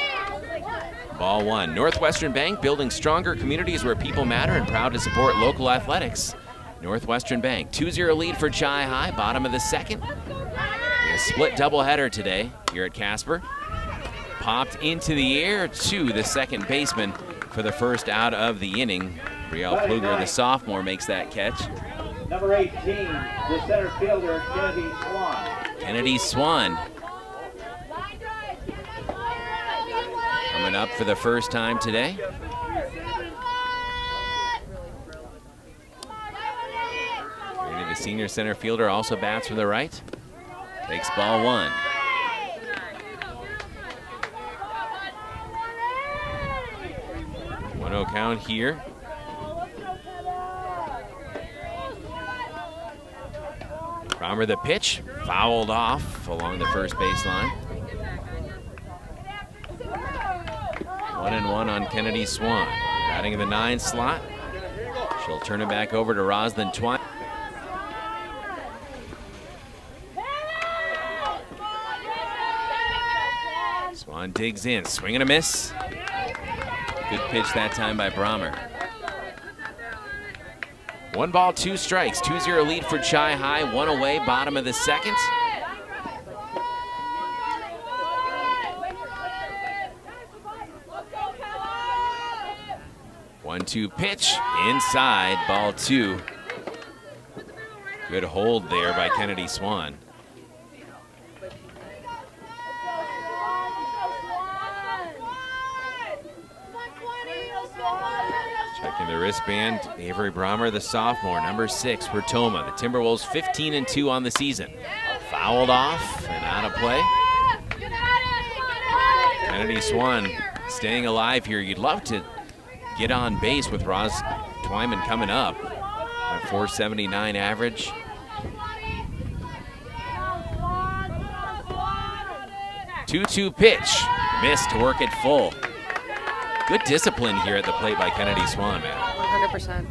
Ball 1. Northwestern Bank, building stronger communities where people matter and proud to support local athletics. Northwestern Bank, 2-0 lead for Chi High, bottom of the second. A split doubleheader today here at Casper. Popped into the air to the second baseman for the first out of the inning. Brielle Pluger, the sophomore, makes that catch. Number 18, the center fielder, Kennedy Swan. Kennedy Swan coming up for the first time today. The senior center fielder also bats from the right. Takes ball 1. One-oh count here. Brahmer the pitch, fouled off along the first baseline. 1-1 on Kennedy Swan. Batting in the 9 slot. She'll turn it back over to Roslyn Twine. Swan digs in, swing and a miss. Good pitch that time by Brahmer. 1 ball, 2 strikes. 2-0 lead for Chi High. 1 away, bottom of the second. One-two pitch inside, ball 2. Good hold there by Kennedy Swan. Checking the wristband, Avery Brommer, the sophomore, number 6 for Tomah. The Timberwolves 15-2 on the season. Fouled off and out of play. Kennedy Swan staying alive here. You'd love to get on base with Roz Twyman coming up at 479 average. Two-two pitch, missed to work it full. Good discipline here at the plate by Kennedy Swan, man. 100%.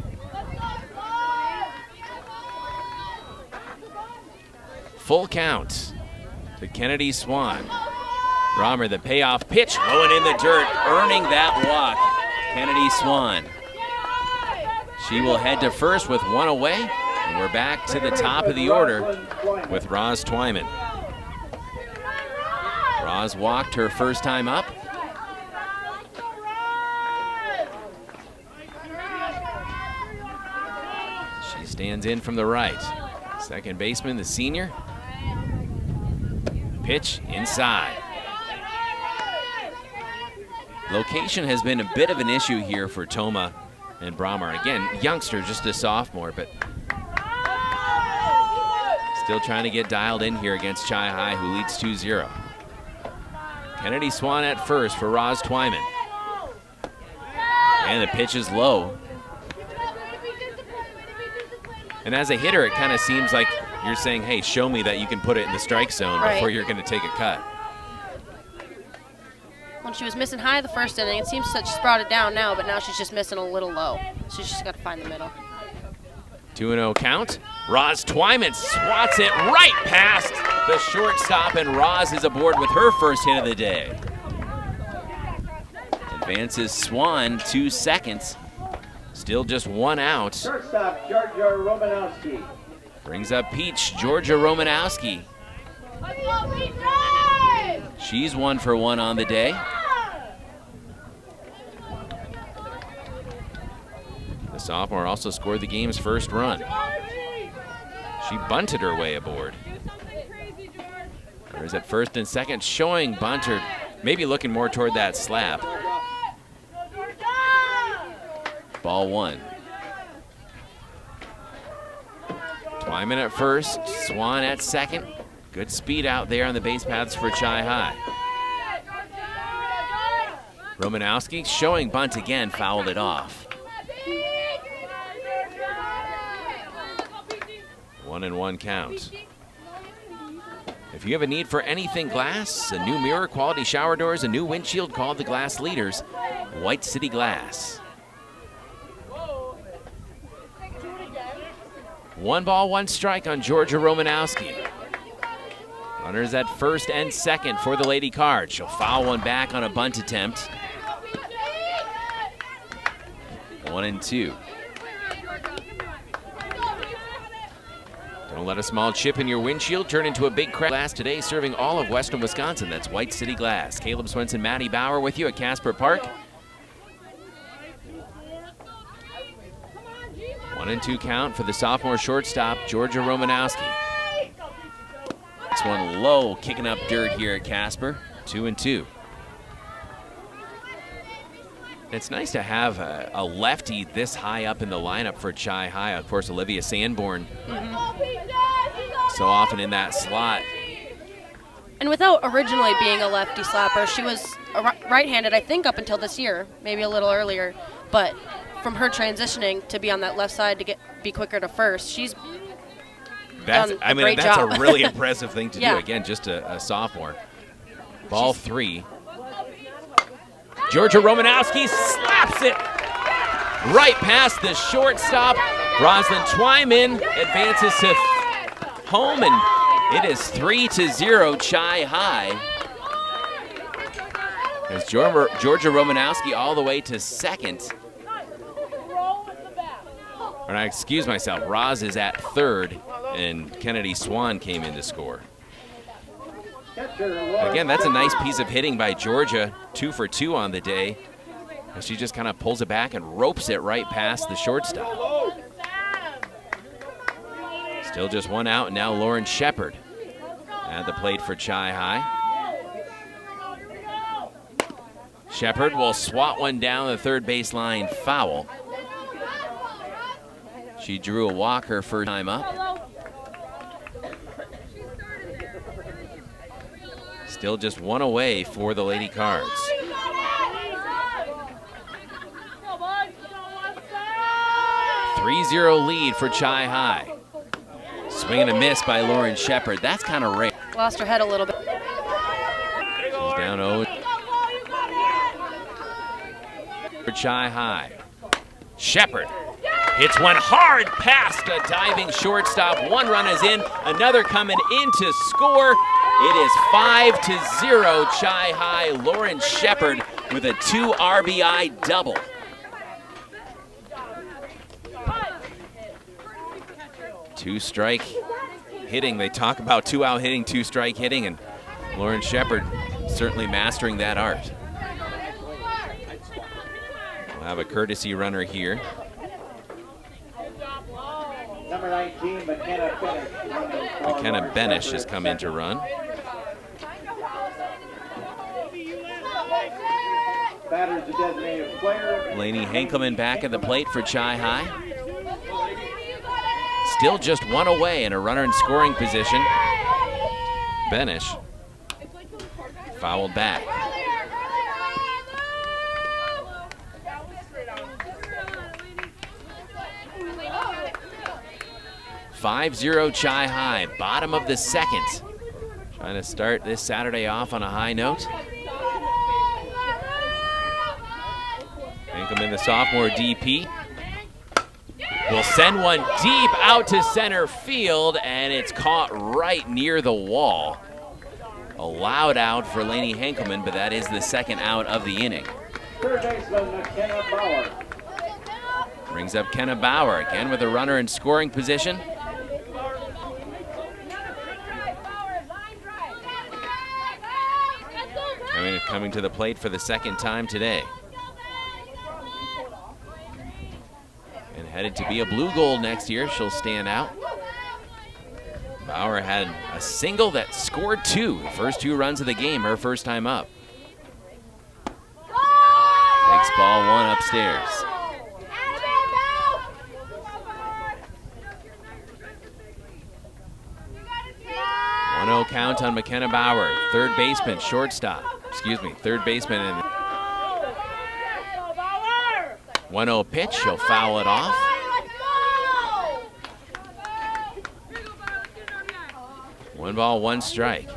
Full count to Kennedy Swan. Brommer, the payoff pitch, low and in the dirt, earning that walk. Kennedy Swan. She will head to first with one away, and we're back to the top of the order with Roz Twyman. Roz walked her first time up. She stands in from the right. Second baseman, the senior. Pitch inside. Location has been a bit of an issue here for Tomah and Brommer. Again, youngster, just a sophomore, but still trying to get dialed in here against Chi High, who leads 2-0. Kennedy Swan at first for Roz Twyman. And the pitch is low. And as a hitter, it kind of seems like you're saying, hey, show me that you can put it in the strike zone before you're going to take a cut. When she was missing high the first inning, it seems that she's brought it down now, but now she's just missing a little low. She's just got to find the middle. 2-0 count. Roz Twyman swats it right past the shortstop, and Roz is aboard with her first hit of the day. Advances Swan 2 seconds. Still just one out. Shortstop, Georgia Romanowski. Brings up Peach, Georgia Romanowski. She's 1 for 1 on the day. The sophomore also scored the game's first run. She bunted her way aboard. There's at first and second, showing bunter, maybe looking more toward that slap. Ball 1. Twyman at first, Swan at second. Good speed out there on the base paths for Chi High. Romanowski showing bunt again, fouled it off. 1-1 count. If you have a need for anything glass, a new mirror, quality shower doors, a new windshield, call the glass leaders, White City Glass. 1 ball, 1 strike on Georgia Romanowski. Runners at first and second for the Lady Cards. She'll foul one back on a bunt attempt. 1-2. Don't let a small chip in your windshield turn into a big crack. Glass today, serving all of western Wisconsin. That's White City Glass. Caleb Swenson, Maddie Bauer with you at Casper Park. 1-2 count for the sophomore shortstop, Georgia Romanowski. This one low, kicking up dirt here at Casper. 2-2. It's nice to have a lefty this high up in the lineup for Chi High. Of course, Olivia Sanborn so often in that slot. And without originally being a lefty slapper, she was right-handed, I think, up until this year, maybe a little earlier. But from her transitioning to be on that left side to be quicker to first, she's done a great job. That's a really impressive thing to do. Again, just a sophomore. Ball 3. Georgia Romanowski slaps it right past the shortstop. Roslyn Twyman advances to home, and it is 3-0 Chi High. As Georgia Romanowski all the way to second. Or I excuse myself, Roz is at third, and Kennedy Swan came in to score. Again, that's a nice piece of hitting by Georgia, 2 for 2 on the day. And she just kind of pulls it back and ropes it right past the shortstop. Still just 1 out, and now Lauren Shepard at the plate for Chi High. Shepard will swat one down the third baseline foul. She drew a walk her first time up. Still just one away for the Lady Cards. 3-0 lead for Chi High. Swing and a miss by Lauren Shepard. That's kind of rare. Lost her head a little bit. She's down 0 for Chi High. Shepard hits one hard past a diving shortstop. One run is in, another coming in to score. It is 5-0 Chi High. Lauren Shepard with a 2 RBI double. Two-strike hitting. They talk about 2-out hitting, two-strike hitting, and Lauren Shepard certainly mastering that art. We'll have a courtesy runner here. Number 19, McKenna Benish. McKenna Benish has come in to run. Batters the designated player. Laney Henkelman back at the plate for Chi High. Still just one away and a runner in scoring position. Benish fouled back. .50 Chi High, bottom of the second. Trying to start this Saturday off on a high note. Henkelman, the sophomore DP, will send one deep out to center field, and it's caught right near the wall. A loud out for Laney Henkelman, but that is the second out of the inning. Third baseman McKenna Bauer. Brings up Kenna Bauer again with a runner in scoring position. Coming to the plate for the second time today. And headed to be a blue gold next year. She'll stand out. Bauer had a single that scored 2. The first 2 runs of the game, her first time up. Takes ball 1 upstairs. 1-0 count on McKenna Bauer. Third baseman, shortstop. Third baseman. And 1-0 pitch, she'll foul it off. One ball, one strike.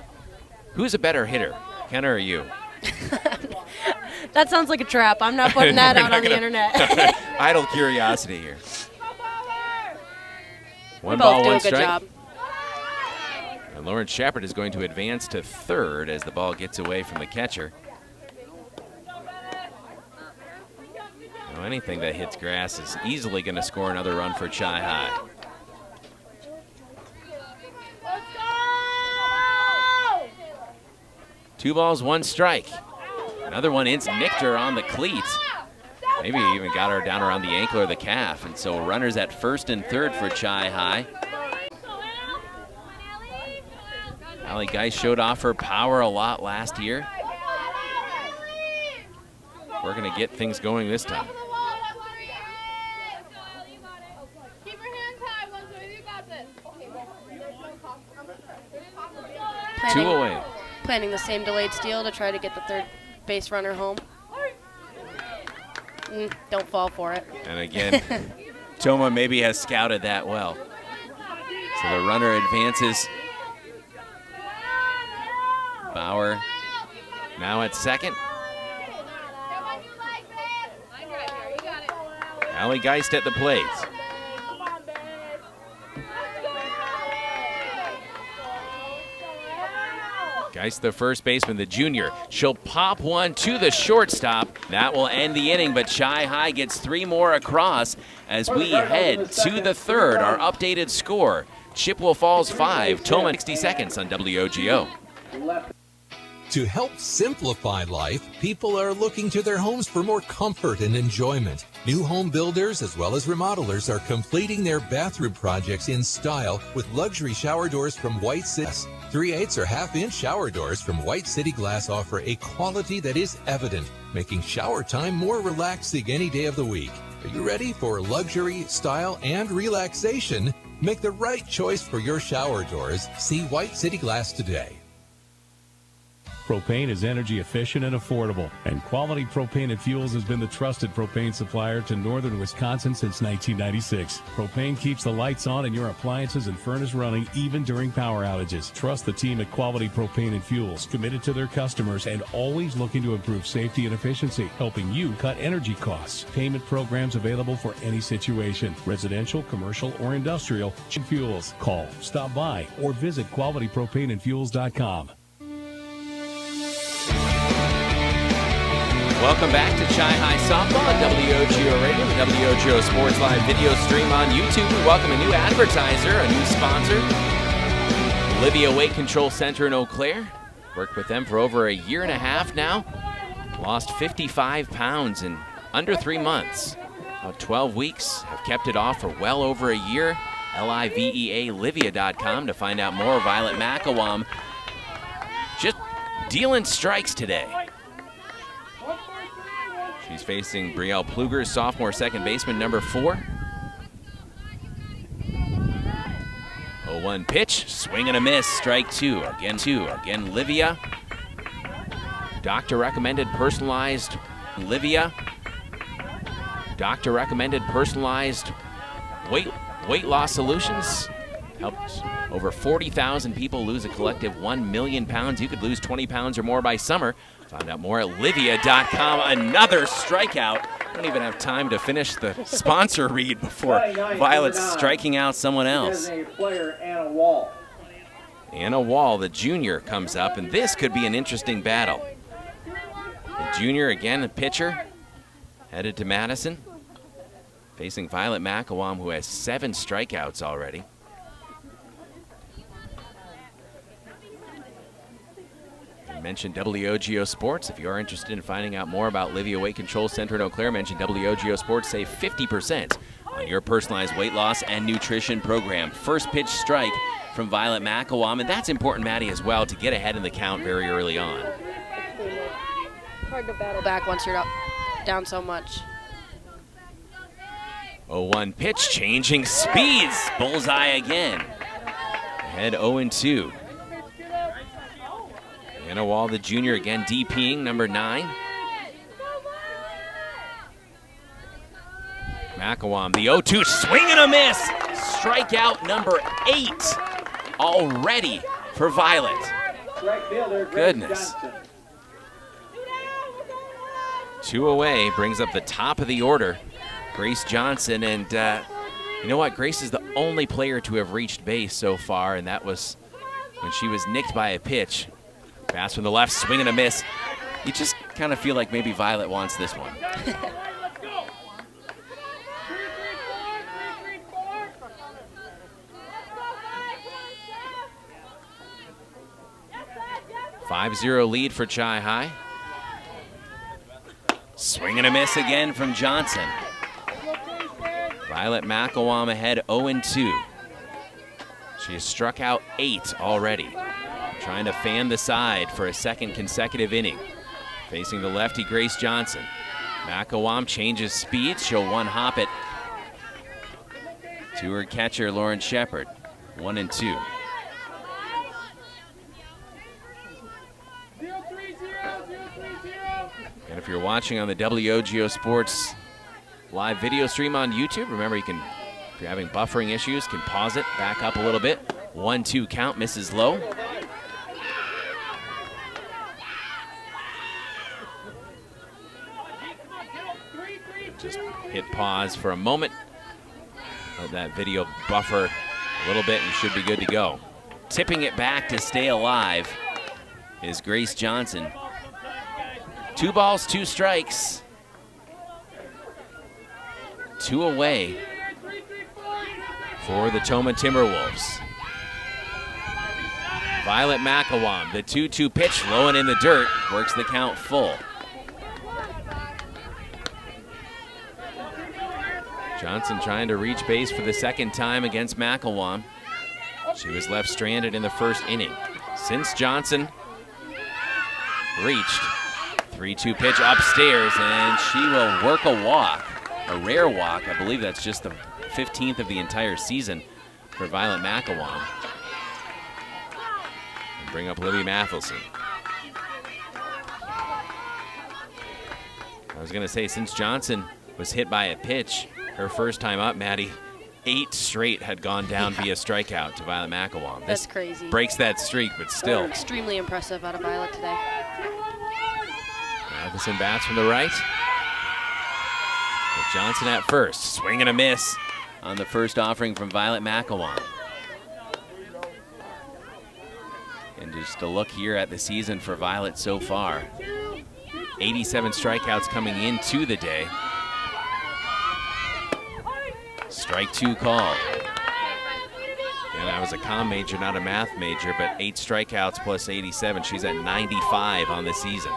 Who's a better hitter, Kenna or you? That sounds like a trap. I'm not putting that out on the internet. Idle curiosity here. One We ball, both do one a good strike. job. And Lauren Shepard is going to advance to third as the ball gets away from the catcher. Now, anything that hits grass is easily going to score another run for Chi High. Two balls, one strike. Another one nicked her on the cleat. Maybe even got her down around the ankle or the calf. And so runners at first and third for Chi High. Allie Geist showed off her power a lot last year. We're going to get things going this time. Two away. Planning the same delayed steal to try to get the third base runner home. Don't fall for it. And again, Tomah maybe has scouted that well. So the runner advances. Bauer now at second. Allie Geist at the plate. Geist, the first baseman, the junior. She'll pop one to the shortstop. That will end the inning, but Chi High gets 3 more across as we head to the third. Our updated score, Chippewa Falls 5, Tomah 60 seconds on WOGO. To help simplify life, people are looking to their homes for more comfort and enjoyment. New home builders as well as remodelers are completing their bathroom projects in style with luxury shower doors from White City. 3/8 or half-inch shower doors from White City Glass offer a quality that is evident, making shower time more relaxing any day of the week. Are you ready for luxury, style, and relaxation? Make the right choice for your shower doors. See White City Glass today. Propane is energy efficient and affordable, and Quality Propane and Fuels has been the trusted propane supplier to northern Wisconsin since 1996. Propane keeps the lights on and your appliances and furnace running even during power outages. Trust the team at Quality Propane and Fuels, committed to their customers and always looking to improve safety and efficiency, helping you cut energy costs. Payment programs available for any situation, residential, commercial, or industrial. Fuels. Call, stop by, or visit qualitypropaneandfuels.com. Welcome back to Chi High Softball on WOGO Radio, the WOGO Sports Live video stream on YouTube. We welcome a new advertiser, a new sponsor, Olivia Weight Control Center in Eau Claire. Worked with them for over a year and a half now. Lost 55 pounds in under 3 months. About 12 weeks. Have kept it off for well over a year. LIVEA.com to find out more. Violet McElwain just dealing strikes today. She's facing Brielle Pluger, sophomore second baseman, number 4. 0-1 pitch, swing and a miss, strike 2. Again, Livia. Doctor recommended personalized Livia. Doctor recommended personalized weight loss solutions. Helped over 40,000 people lose a collective 1 million pounds. You could lose 20 pounds or more by summer. Find out more at Livia.com. Another strikeout. Don't even have time to finish the sponsor read before Violet's striking out someone else. Anna Wall, the junior, comes up, and this could be an interesting battle. The junior, again, a pitcher, headed to Madison, facing Violet McElwain, who has 7 strikeouts already. Mention WOGO Sports. If you are interested in finding out more about Livia Weight Control Center in Eau Claire, mention WOGO Sports. Save 50% on your personalized weight loss and nutrition program. First pitch strike from Violet McElwain, and that's important, Maddie, as well, to get ahead in the count very early on. Hard to battle back once you're down so much. 0-1 pitch, changing speeds. Bullseye again. Ahead 0-2. Anna Wall, the junior, again DPing, number 9. McElwain, the 0-2, swing and a miss. Strikeout number 8 already for Violet. Goodness. 2 away, brings up the top of the order. Grace Johnson, and you know what? Grace is the only player to have reached base so far, and that was when she was nicked by a pitch. Pass from the left, swing and a miss. You just kind of feel like maybe Violet wants this one. .5-0 lead for Chi High. Swing and a miss again from Johnson. Violet McElwain ahead 0-2. She has struck out 8 already. Trying to fan the side for a second consecutive inning. Facing the lefty, Grace Johnson. McElwain changes speed. She'll one hop it to her catcher, Lauren Shepard. 1-2. And if you're watching on the WOGO Sports live video stream on YouTube, remember if you're having buffering issues, can pause it, back up a little bit. 1-2 count, misses low. Just hit pause for a moment. Let that video buffer a little bit and should be good to go. Tipping it back to stay alive is Grace Johnson. 2 balls, 2 strikes. 2 away for the Tomah Timberwolves. Violet McElwain, the 2-2 pitch, low and in the dirt, works the count full. Johnson trying to reach base for the second time against McElwain. She was left stranded in the first inning. Since Johnson reached, 3-2 pitch upstairs, and she will work a walk. a rare walk. I believe that's just the 15th of the entire season for Violet McElwain. And bring up Libby Mathelson. I was going to say, since Johnson was hit by a pitch, her first time up, Maddie, 8 straight had gone down via strikeout to Violet McElwain. That's crazy. Breaks that streak, but still. Extremely impressive out of Violet today. Matheson bats from the right. With Johnson at first. Swing and a miss on the first offering from Violet McElwain. And just a look here at the season for Violet so far. 87 strikeouts coming into the day. Strike 2 called. And I was a comm major, not a math major, but 8 strikeouts plus 87. She's at 95 on the season.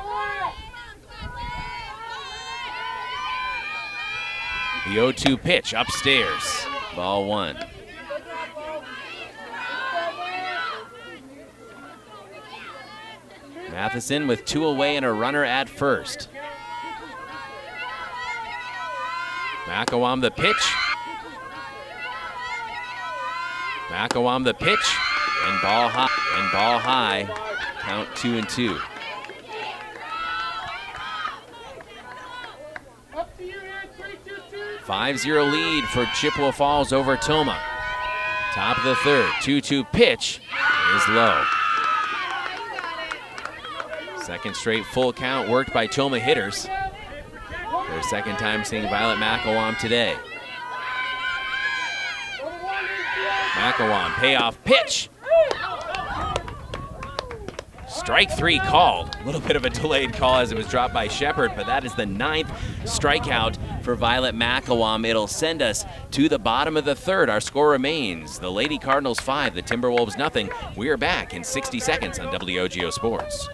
The 0-2 pitch upstairs. Ball 1. Matheson with 2 away and a runner at first. McElwain the pitch. McElwain the pitch. And ball high. Count 2-2. Five-zero lead for Chippewa Falls over Tomah. Top of the third. 2-2 pitch is low. Second straight full count worked by Tomah hitters. Their second time seeing Violet McElwain today. McElwain, payoff pitch. Strike 3 called. A little bit of a delayed call as it was dropped by Shepard, but that is the 9th strikeout for Violet McElwain. It'll send us to the bottom of the third. Our score remains the Lady Cardinals 5, the Timberwolves 0. We are back in 60 seconds on WOGO Sports.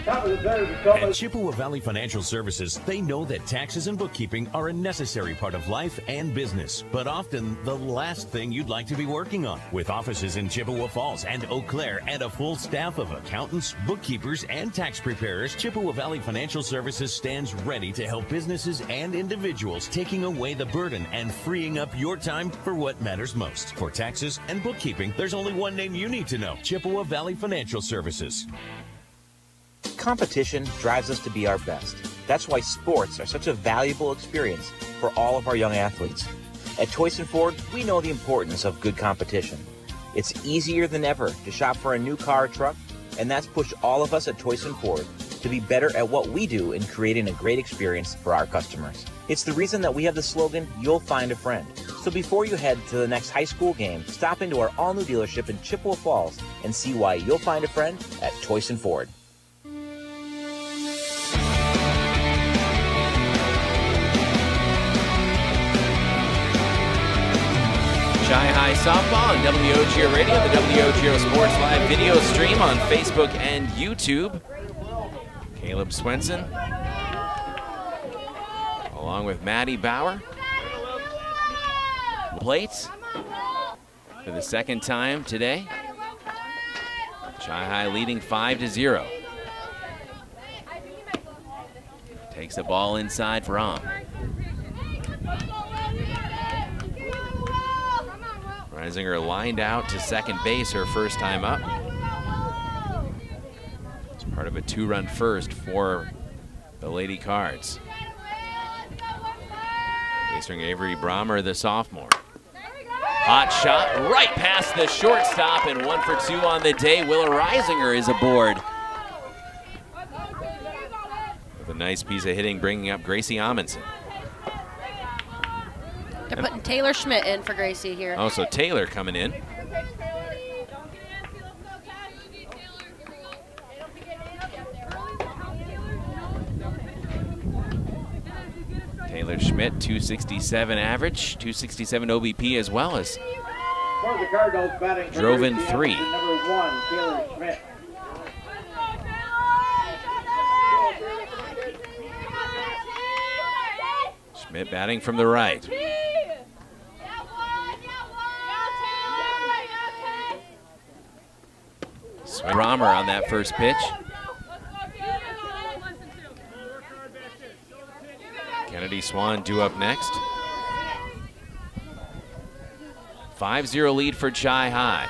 At Chippewa Valley Financial Services, they know that taxes and bookkeeping are a necessary part of life and business, but often the last thing you'd like to be working on. With offices in Chippewa Falls and Eau Claire and a full staff of accountants, bookkeepers, and tax preparers, Chippewa Valley Financial Services stands ready to help businesses and individuals, taking away the burden and freeing up your time for what matters most. For taxes and bookkeeping, there's only one name you need to know: Chippewa Valley Financial Services. Competition drives us to be our best. That's why sports are such a valuable experience for all of our young athletes. At Toyson Ford, we know the importance of good competition. It's easier than ever to shop for a new car or truck, and that's pushed all of us at Toyson Ford to be better at what we do in creating a great experience for our customers. It's the reason that we have the slogan, "You'll find a friend." So before you head to the next high school game, stop into our all-new dealership in Chippewa Falls and see why you'll find a friend at Toyson Ford. Shy High Softball on WOGO Radio, the WOGO Sports Live video stream on Facebook and YouTube. Caleb Swenson, along with Maddie Bauer. Plates for the second time today. Shy High leading 5-0. Takes the ball inside for Rom. Reisinger lined out to second base her first time up. It's part of a 2-run first for the Lady Cards. Facing Avery Brahmer, the sophomore. Hot shot right past the shortstop, and 1 for 2 on the day. Willa Reisinger is aboard with a nice piece of hitting, bringing up Gracie Amundsen. They're putting Taylor Schmidt in for Gracie here. Oh, so Taylor coming in. Taylor Schmidt, 267 average, 267 OBP as well as For the Cardinals, batting drove in 3. Number 1, Taylor Schmidt. Schmidt batting from the right. Brahmer on that first pitch. Kennedy Swan due up next. 5-0 lead for Chi High.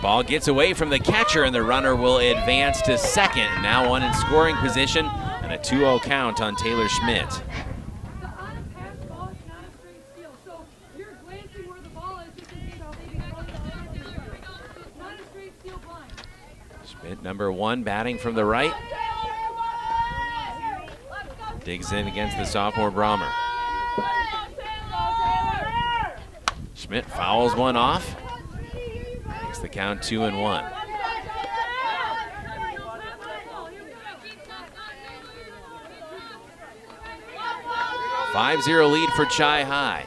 Ball gets away from the catcher, and the runner will advance to second. Now one in scoring position, and a 2-0 count on Taylor Schmidt. Schmidt, number 1, batting from the right. Digs in against the sophomore Brahmer. Schmidt fouls one off. Makes the count 2-1. Five-0 lead for Chi High.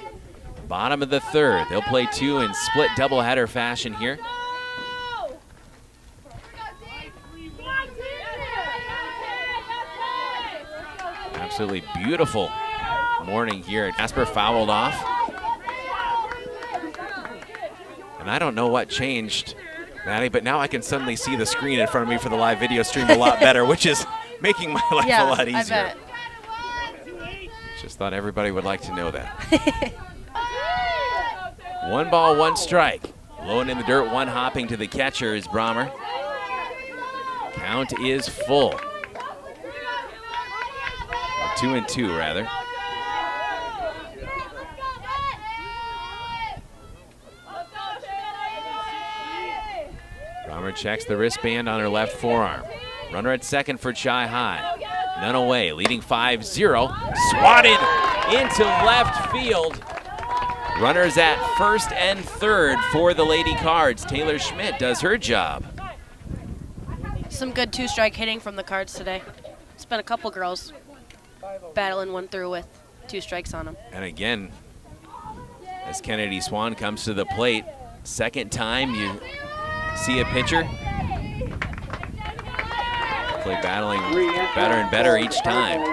Bottom of the third. They'll play 2 in split doubleheader fashion here. Absolutely beautiful morning here. Casper fouled off. And I don't know what changed, Maddie, but now I can suddenly see the screen in front of me for the live video stream a lot better, which is making my life a lot easier. I bet. Just thought everybody would like to know that. 1 ball, 1 strike. Low and in the dirt, 1 hopping to the catcher is Brahmer. Count is full. 2-2 rather. Brahmer checks the wristband on her left forearm. Runner at second for Chi High. None away, leading 5-0. Swatted into left field. Runners at first and third for the Lady Cards. Taylor Schmidt does her job. Some good 2-strike hitting from the Cards today. It's been a couple girls battling one through with 2 strikes on them. And again, as Kennedy Swan comes to the plate, second time you see a pitcher play battling better and better each time.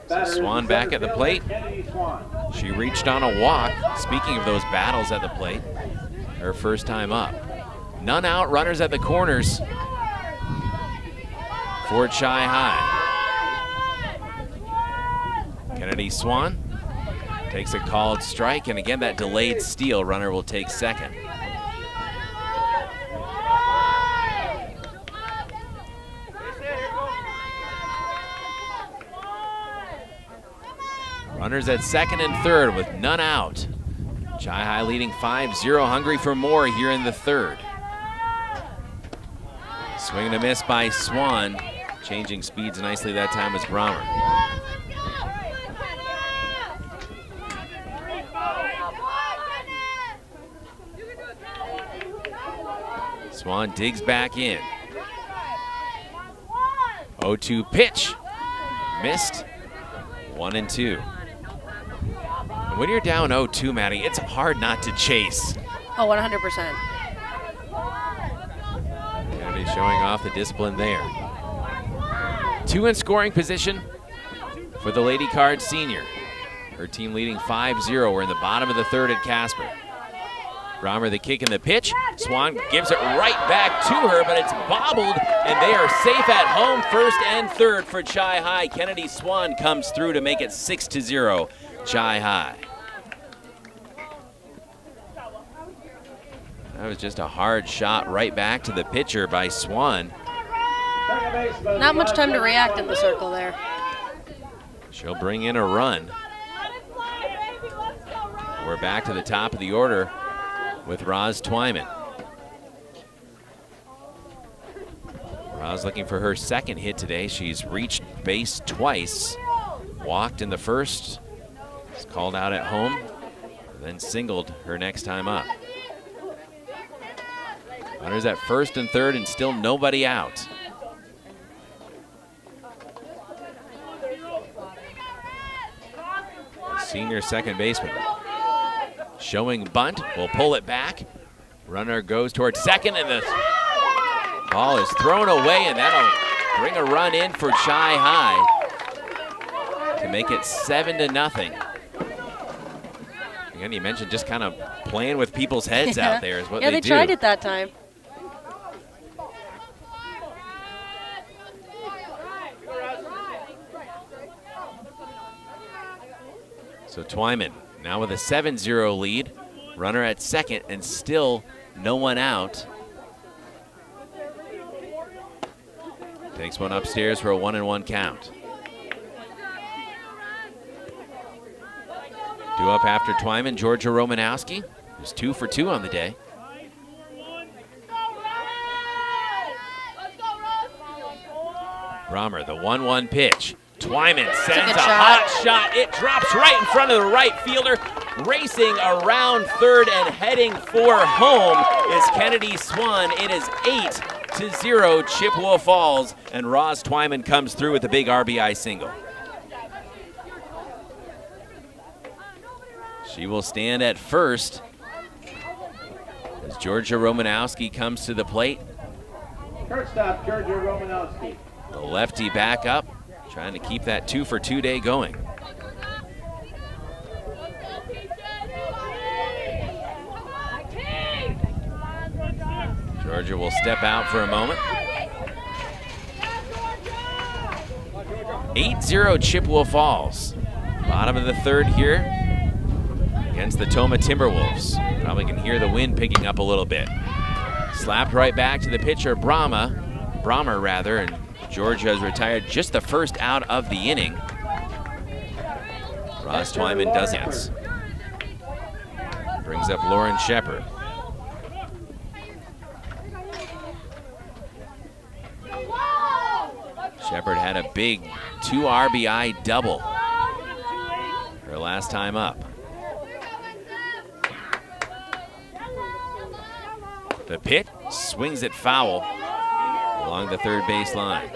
So Swan back at the plate. She reached on a walk. Speaking of those battles at the plate, her first time up. None out, runners at the corners for Chi High. Kennedy Swan takes a called strike, and again that delayed steal, runner will take second. Runners at second and third with none out. Chi High leading 5-0, hungry for more here in the third. Swing and a miss by Swan. Changing speeds nicely that time was Brahmer. Swan digs back in. 0-2 pitch. Missed. 1-2. And when you're down 0-2, Maddie, it's hard not to chase. Oh, 100%. Kennedy showing off the discipline there. 2 in scoring position for the Lady Card senior. Her team leading 5-0. We're in the bottom of the third at Casper. Brahmer the kick and the pitch. Swan gives it right back to her, but it's bobbled, and they are safe at home, first and third for Chi High. Kennedy Swan comes through to make it 6-0, Chi High. That was just a hard shot right back to the pitcher by Swan. Not much time to react in the circle there. She'll bring in a run. We're back to the top of the order with Roz Twyman. Roz looking for her second hit today. She's reached base twice. Walked in the first. Was called out at home. Then singled her next time up. Runners at first and third and still nobody out. Senior second baseman. Showing bunt, will pull it back. Runner goes towards second, and the ball is thrown away, and that'll bring a run in for Chi High to make it 7-0. Again, you mentioned just kind of playing with people's heads out there is what yeah, they they do. tried it that time. So Twyman now with a 7-0 lead. Runner at second and still no one out. Takes one upstairs for a 1-1 count. Due up after Twyman, Georgia Romanowski, who's 2 for 2 on the day. Brahmer, the 1-1 pitch. Twyman sends a hot shot. It drops right in front of the right fielder. Racing around third and heading for home is Kennedy Swan. It is 8-0 Chippewa Falls, and Roz Twyman comes through with a big RBI single. She will stand at first as Georgia Romanowski comes to the plate. Shortstop, Georgia Romanowski. The lefty back up, trying to keep that 2 for 2 day going. Georgia will step out for a moment. 8-0 Chippewa Falls. Bottom of the third here against the Tomah Timberwolves. Probably can hear the wind picking up a little bit. Slapped right back to the pitcher, Brahmer rather, and Georgia has retired just the first out of the inning. Roz Twyman does it. Brings up Lauren Shepard. Shepard had a big 2 RBI double her last time up. The pitch swings it foul along the third base line.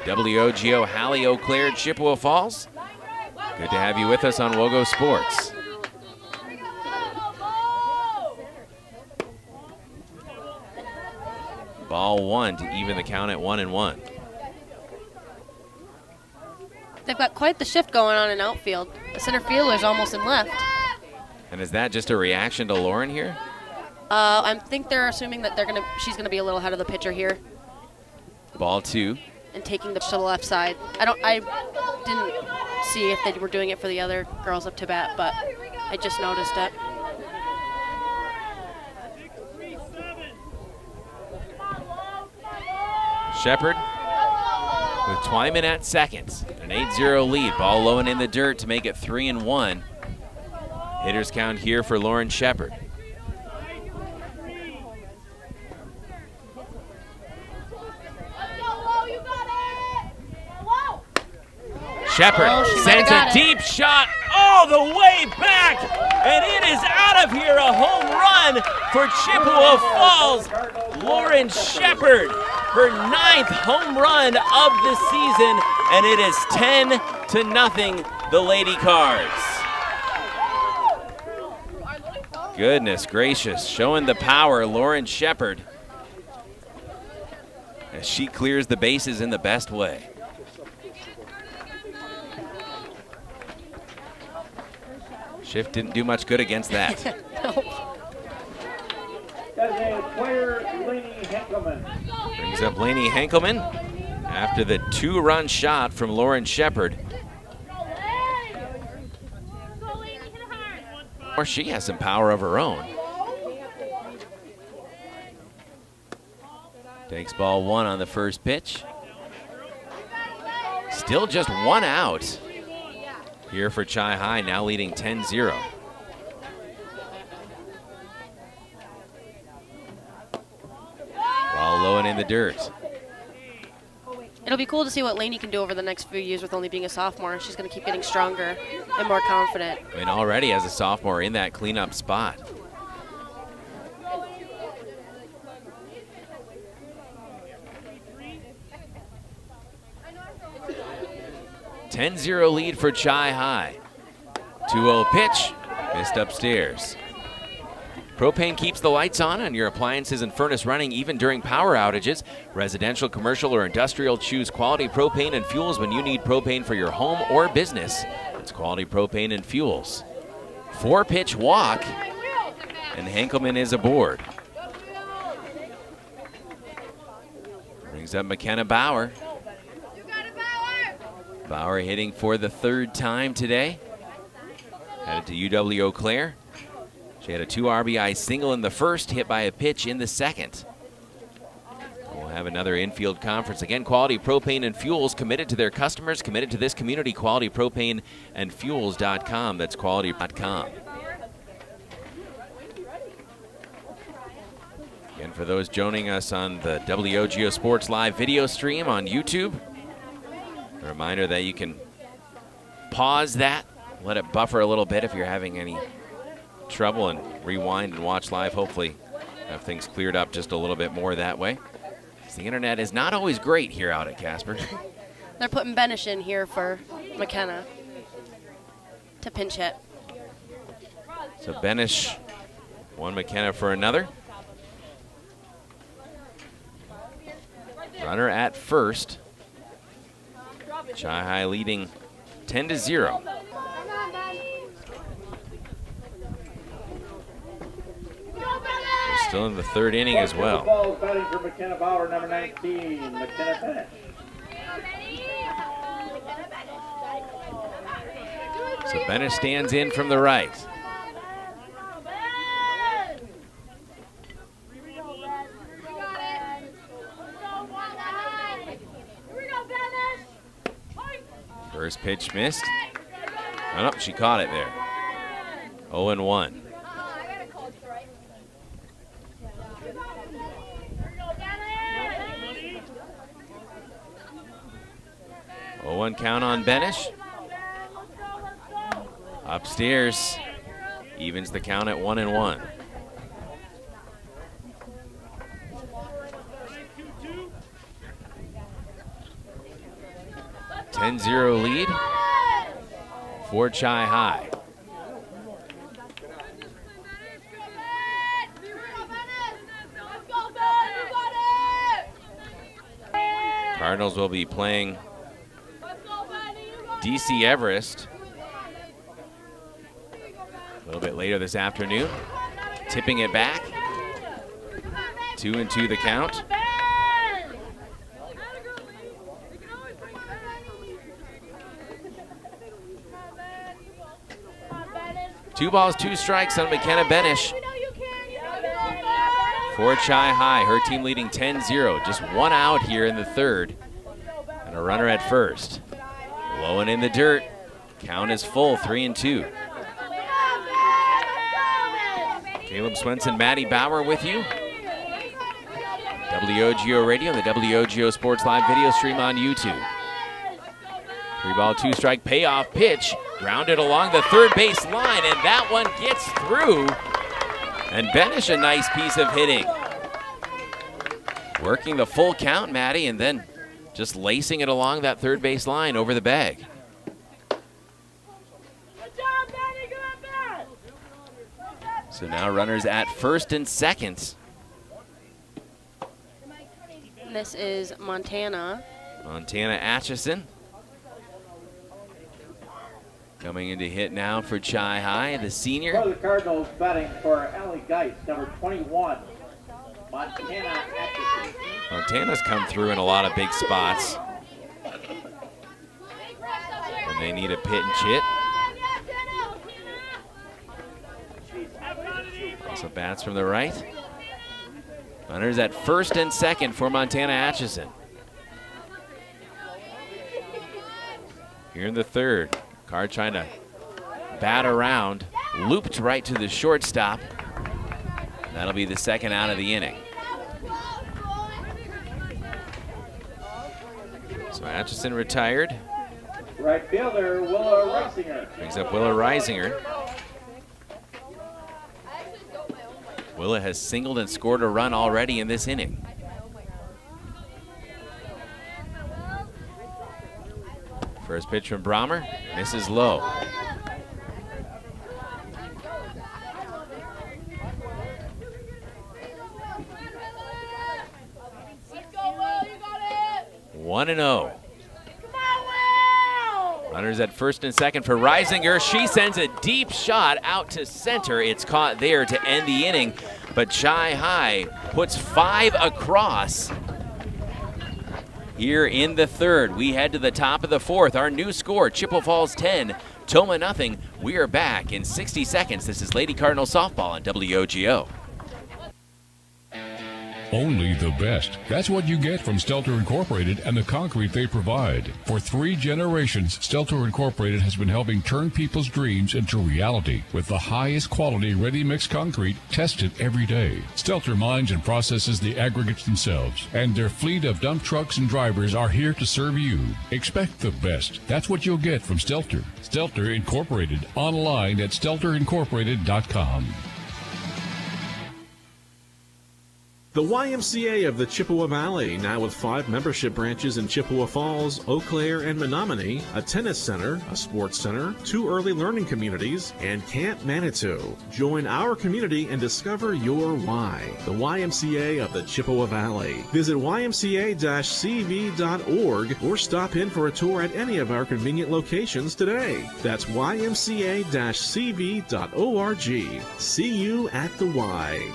WOGO Hallie Eau Claire, Chippewa Falls. Good to have you with us on WOGO Sports. Ball 1 to even the count at 1-1. They've got quite the shift going on in outfield. The center fielder's almost in left. And is that just a reaction to Lauren here? I think they're assuming that she's gonna be a little ahead of the pitcher here. Ball 2. And taking the to the left side. I didn't see if they were doing it for the other girls up to bat, but I just noticed it. Shepard with Twyman at second. An 8-0 lead. Ball low and in the dirt to make it 3-1. Hitters count here for Lauren Shepard. Shepard sends a deep shot all the way back, and it is out of here. A home run for Chippewa Falls. Lauren Shepard, her 9th home run of the season, and it is 10-0, the Lady Cards. Goodness gracious, showing the power, Lauren Shepard, as she clears the bases in the best way. Shift didn't do much good against that. Brings up Lainey Henkelman after the 2-run shot from Lauren Shepard. Or she has some power of her own. Takes ball 1 on the first pitch. Still just 1 out here for Chi High, now leading 10-0. Ball low and in the dirt. It'll be cool to see what Lainey can do over the next few years with only being a sophomore. She's going to keep getting stronger and more confident. I mean, already as a sophomore in that cleanup spot. (10-0) lead for Chi High. 2-0 pitch, missed upstairs. Propane keeps the lights on and your appliances and furnace running even during power outages. Residential, commercial, or industrial, choose Quality Propane and Fuels when you need propane for your home or business. It's Quality Propane and Fuels. 4-pitch walk, and Henkelman is aboard. Brings up McKenna Bauer. Bauer hitting for the 3rd time today. Headed to UW Eau Claire. She had a 2 RBI single in the first, hit by a pitch in the second. We'll have another infield conference. Again, Quality Propane and Fuels, committed to their customers, committed to this community. QualityPropaneandFuels.com. That's quality.com. Again, for those joining us on the WOGO Sports Live video stream on YouTube, a reminder that you can pause that, let it buffer a little bit if you're having any trouble, and rewind and watch live. Hopefully have things cleared up just a little bit more that way. The internet is not always great here out at Casper. They're putting Benish in here for McKenna to pinch hit. So Benish, one McKenna for another. Runner at first. Chi High leading 10-0. Still in the 3rd inning as well. Balls batting for McKenna Bauer, number 19, McKenna Benish. So Benish stands in from the right. First pitch missed. Oh, no, she caught it there. 0-1. One count on Benish. Upstairs, evens the count at 1-1. (10-0) lead for Chi High. Cardinals will be playing DC Everest a little bit later this afternoon. Tipping it back. 2-2 the count. Two balls, 2 strikes on McKenna Benish for Chi High. Her team leading 10-0. Just 1 out here in the 3rd. And a runner at first. Low and in the dirt. Count is full, 3-2. Caleb Swenson, Maddie Bauer with you. WOGO Radio and the WOGO Sports Live video stream on YouTube. 3-ball, 2-strike payoff pitch. Grounded along the 3rd base line, and that one gets through. And Benish, a nice piece of hitting. Working the full count, Maddie, and then just lacing it along that 3rd base line over the bag. So now runners at first and second. This is Montana. Montana Atchison. Coming in to hit now for Chi High, the senior. For the Cardinals, batting for Allie Geitz, number 21, Montana Atchison. Montana's come through in a lot of big spots. When they need a pinch hit. So bats from the right. Runners at first and second for Montana Atchison. Here in the 3rd. Card trying to bat around. Looped right to the shortstop. That'll be the 2nd out of the inning. So Atchison retired. Right fielder, Willa Reisinger. Brings up Willa Reisinger. Willa has singled and scored a run already in this inning. First pitch from Brahmer, misses low. 1-0. Runners at first and second for Reisinger. She sends a deep shot out to center. It's caught there to end the inning, but Shy High puts 5 across here in the third. We head to the top of the fourth. Our new score, Chippewa Falls 10, Tomah nothing. We are back in 60 seconds. This is Lady Cardinal Softball on WOGO. Only the best. That's what you get from Stelter Incorporated and the concrete they provide. For 3 generations, Stelter Incorporated has been helping turn people's dreams into reality with the highest quality ready-mix concrete tested every day. Stelter mines and processes the aggregates themselves, and their fleet of dump trucks and drivers are here to serve you. Expect the best. That's what you'll get from Stelter. Stelter Incorporated, online at stelterincorporated.com. The YMCA of the Chippewa Valley, now with 5 membership branches in Chippewa Falls, Eau Claire, and Menominee, a tennis center, a sports center, 2 early learning communities, and Camp Manitou. Join our community and discover your why. The YMCA of the Chippewa Valley. Visit ymca-cv.org or stop in for a tour at any of our convenient locations today. That's ymca-cv.org. See you at the Y.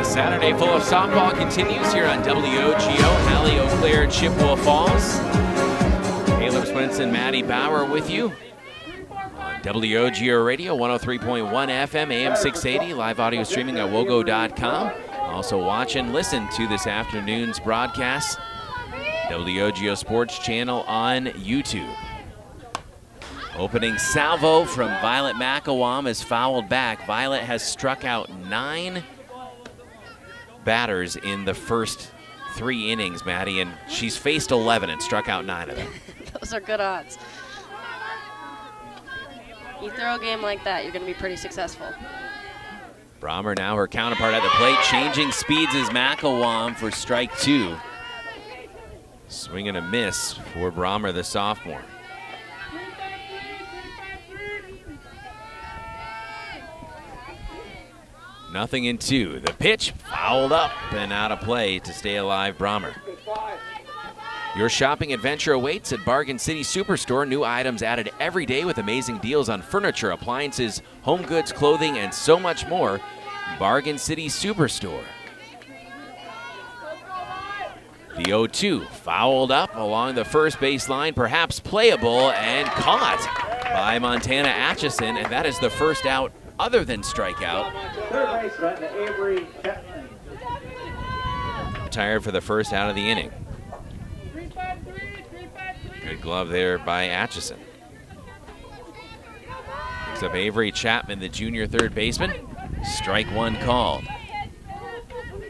Saturday full of softball continues here on WOGO. Hallie, Eau Claire, Chippewa Falls. Caleb Swenson, Maddie Bauer with you on WOGO Radio, 103.1 FM, AM 680, live audio streaming at WOGO.com. Also watch and listen to this afternoon's broadcast, WOGO Sports Channel on YouTube. Opening salvo from Violet McElwam is fouled back. Violet has struck out 9 batters in the first 3 innings, Maddie, and she's faced 11 and struck out 9 of them. Those are good odds. You throw a game like that, you're going to be pretty successful. Brahmer now her counterpart at the plate, changing speeds is McElwam for strike 2. Swing and a miss for Brahmer, the sophomore. Nothing in 2. The pitch fouled up and out of play to stay alive, Brahmer. Your shopping adventure awaits at Bargain City Superstore. New items added every day with amazing deals on furniture, appliances, home goods, clothing, and so much more. Bargain City Superstore. The 0-2 fouled up along the first base line, perhaps playable, and caught by Montana Atchison, and that is the first out other than strikeout. Third baseman, Avery Chapman. Retired for the first out of the inning. Good glove there by Atchison. Picks up Avery Chapman, the junior third baseman. Strike 1 called.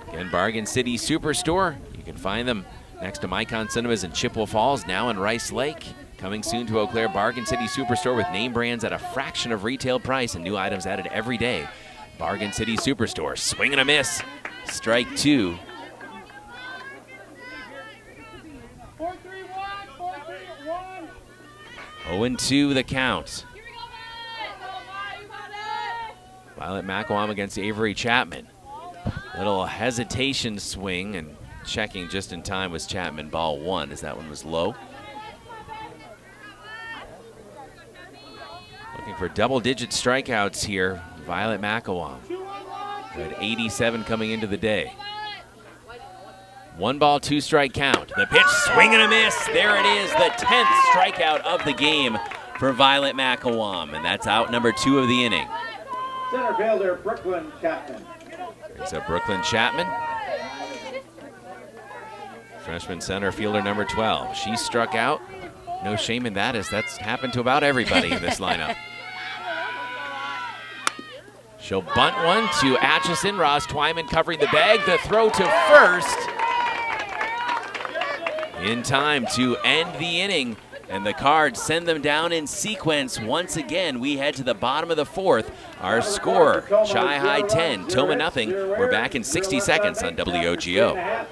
Again, Bargain City Superstore. You can find them next to Micon Cinemas in Chippewa Falls, now in Rice Lake. Coming soon to Eau Claire, Bargain City Superstore with name brands at a fraction of retail price and new items added every day. Bargain City Superstore. Swing and a miss. Strike 2. 0-2 the count. Violet McElwam against Avery Chapman. Little hesitation swing, and checking just in time was Chapman. Ball 1 as that one was low. Looking for double-digit strikeouts here, Violet McElwam. Had 87 coming into the day. 1 ball, 2 strike count. The pitch, swing and a miss. There it is, the 10th strikeout of the game for Violet McElwam, and that's out number 2 of the inning. Center fielder, Brooklyn Chapman. Brings up Brooklyn Chapman. Freshman center fielder number 12. She struck out. No shame in that, as that's happened to about everybody in this lineup. She'll bunt one to Atchison. Ross Twyman covering the bag. The throw to first. In time to end the inning, and the Cards send them down in sequence. Once again, we head to the bottom of the 4th. Our score, Shy High 10, Tomah nothing. We're back in 60 seconds on WOGO.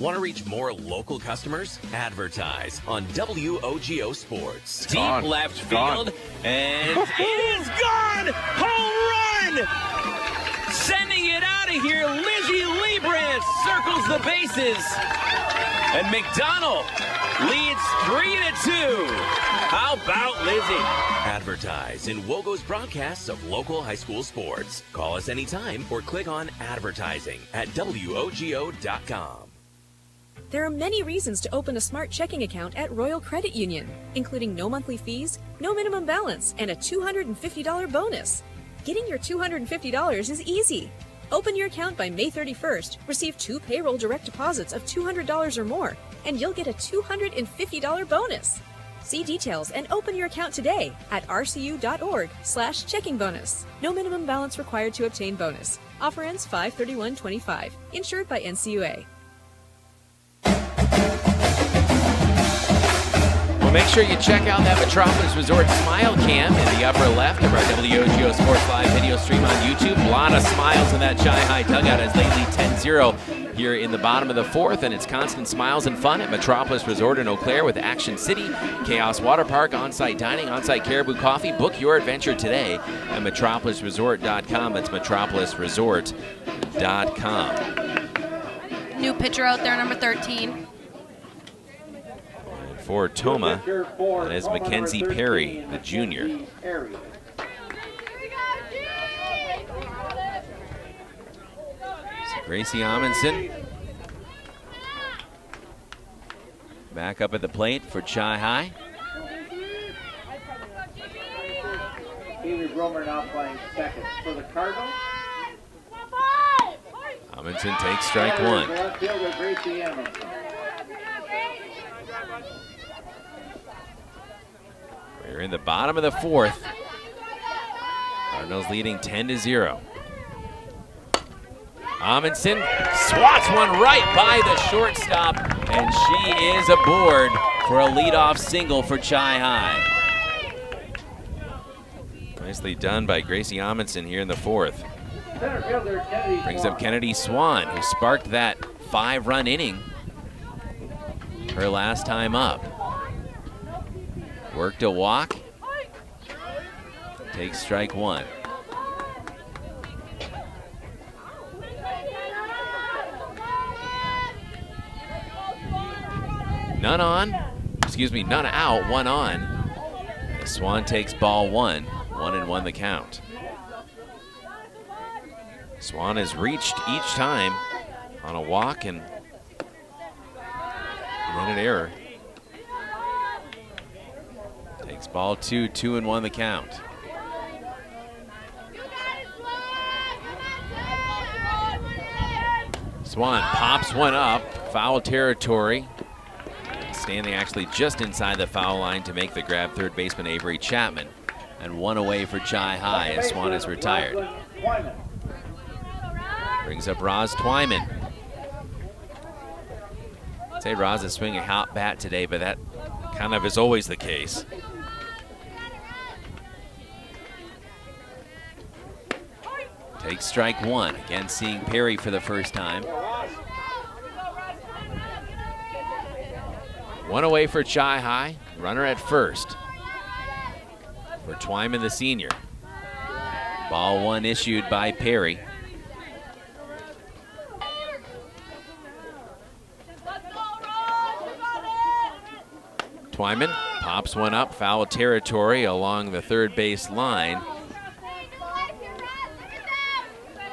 Want to reach more local customers? Advertise on WOGO Sports. Deep Gone. left Gone. field, and it is gone! Home run! it out of here. Lizzie Liebrandt circles the bases. And McDonald leads 3-2. How about Lizzie? Advertise in WOGO's broadcasts of local high school sports. Call us anytime or click on advertising at WOGO.com. There are many reasons to open a smart checking account at Royal Credit Union, including no monthly fees, no minimum balance, and a $250 bonus. Getting your $250 is easy. Open your account by May 31st, receive 2 payroll direct deposits of $200 or more, and you'll get a $250 bonus. See details and open your account today at rcu.org/checking bonus. No minimum balance required to obtain bonus. Offer ends 5/31/25. Insured by NCUA. Well, make sure you check out that Metropolis Resort Smile Cam in the upper left of our WOGO Sports Live video stream on YouTube. A lot of smiles in that Chi-High dugout as they lead 10-0 here in the bottom of the fourth, and it's constant smiles and fun at Metropolis Resort in Eau Claire with Action City, Chaos Water Park, on-site dining, on-site Caribou Coffee. Book your adventure today at metropolisresort.com. That's metropolisresort.com. New pitcher out there, number 13. For Tomah, that is Mackenzie Perry, the junior. So Gracie Amundsen back up at the plate for Chi-High. Avery Bromer now playing second for the Cardinals. Amundsen takes strike one. Left fielder Gracie Amundsen. We're in the bottom of the fourth. Cardinals leading 10-0. Amundsen swats one right by the shortstop, and she is aboard for a leadoff single for Chi-High. Nicely done by Gracie Amundsen here in the fourth. Center fielder Kennedy Brings up Kennedy Swan, who sparked that 5-run inning her last time up. Worked a walk. Takes strike one. None out, one on. Swan takes ball one. 1-1 the count. Swan has reached each time on a walk and then an error. Takes ball two, 2-1 the count. Swan pops one up, foul territory. Standing actually just inside the foul line to make the grab, third baseman Avery Chapman. And one away for Chi-High as Swan is retired. Brings up Roz Twyman. I'd say Roz is swinging a hot bat today, but that kind of is always the case. Takes strike one. Again, seeing Perry for the first time. One away for Chi-High. Runner at first for Twyman, the senior. Ball one issued by Perry. Twyman pops one up, foul territory along the third base line.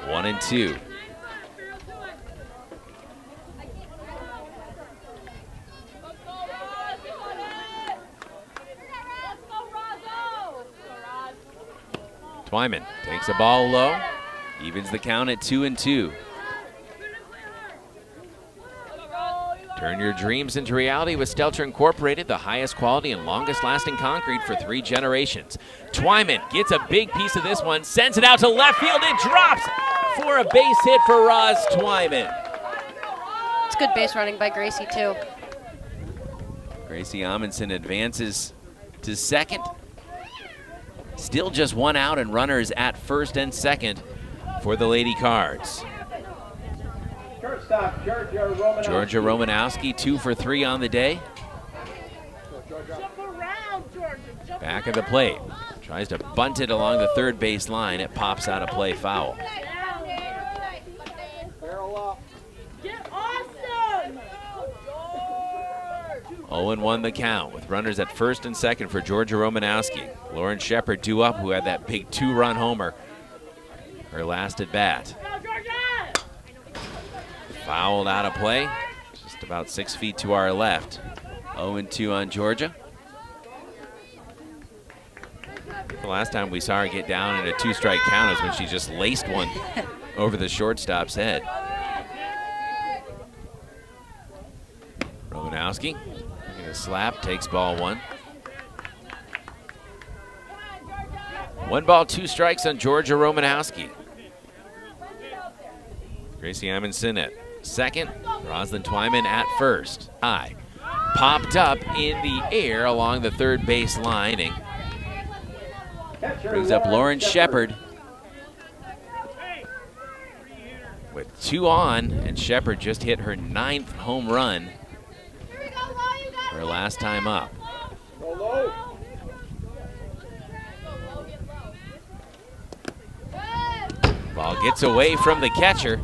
1-2. Twyman takes a ball low, evens the count at 2-2. Turn your dreams into reality with Stelter Incorporated, the highest quality and longest lasting concrete for 3 generations. Twyman gets a big piece of this one, sends it out to left field, it drops for a base hit for Roz Twyman. It's good base running by Gracie too. Gracie Amundsen advances to second. Still just one out and runners at first and second for the Lady Cards. Shortstop Georgia Romanowski 2 for 3 on the day. Back at the plate. Tries to bunt it along the third base line. It pops out of play, foul. 0-1 the count with runners at first and second for Georgia Romanowski. Lauren Shepard due up, who had that big 2-run homer her last at bat. Fouled out of play, just about 6 feet to our left. 0-2 on Georgia. The last time we saw her get down in a 2-strike count is when she just laced one over the shortstop's head. Romanowski, getting a slap, takes ball 1. 1 ball, 2 strikes on Georgia Romanowski. Gracie Amundsen at second, Roslyn Twyman at first. High, popped up in the air along the third base lining. Brings up Lauren Shepard with 2 on, and Shepard just hit her 9th home run her last time up. Ball gets away from the catcher.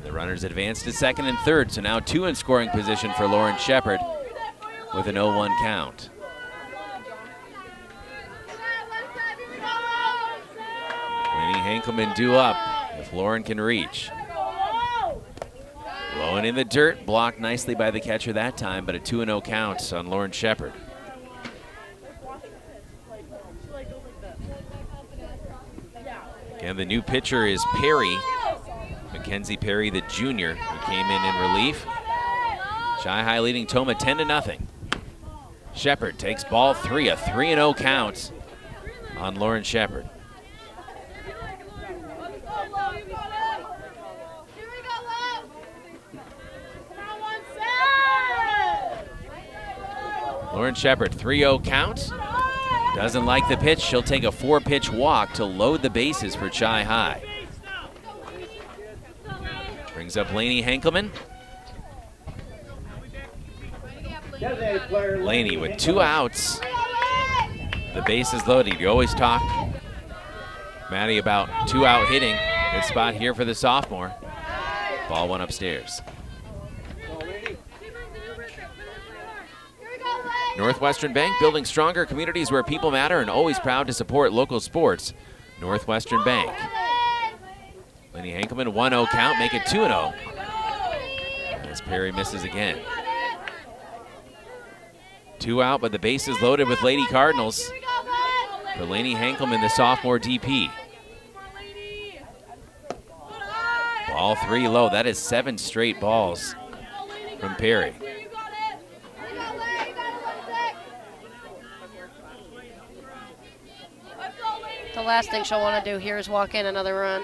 The runners advance to second and third, so now 2 in scoring position for Lauren Shepard with an 0-1 count. Lainey Hankelman due up if Lauren can reach. Low and in the dirt, blocked nicely by the catcher that time, but a 2-0 count on Lauren Shepard. Again, the new pitcher is Perry, Mackenzie Perry, the junior, who came in relief. Shy High leading Tomah 10-0. Shepard takes ball 3, a 3-0 count on Lauren Shepard. Lauren Shepard, 3-0 count. Doesn't like the pitch. She'll take a 4-pitch walk to load the bases for Shy High. Brings up Lainey Hankelman. Lainey with 2 outs. The base is loaded. You always talk, Maddie, about 2-out hitting. Good spot here for the sophomore. Ball 1 upstairs. Northwestern Bank, building stronger communities where people matter and always proud to support local sports. Northwestern Bank. Lainey Hankelman, 1-0 count, make it 2-0. As Perry misses again. 2 out, but the base is loaded with Lady Cardinals. For Lainey Hankelman, the sophomore DP. Ball 3 low. That is 7 straight balls from Perry. The last thing she'll want to do here is walk in another run.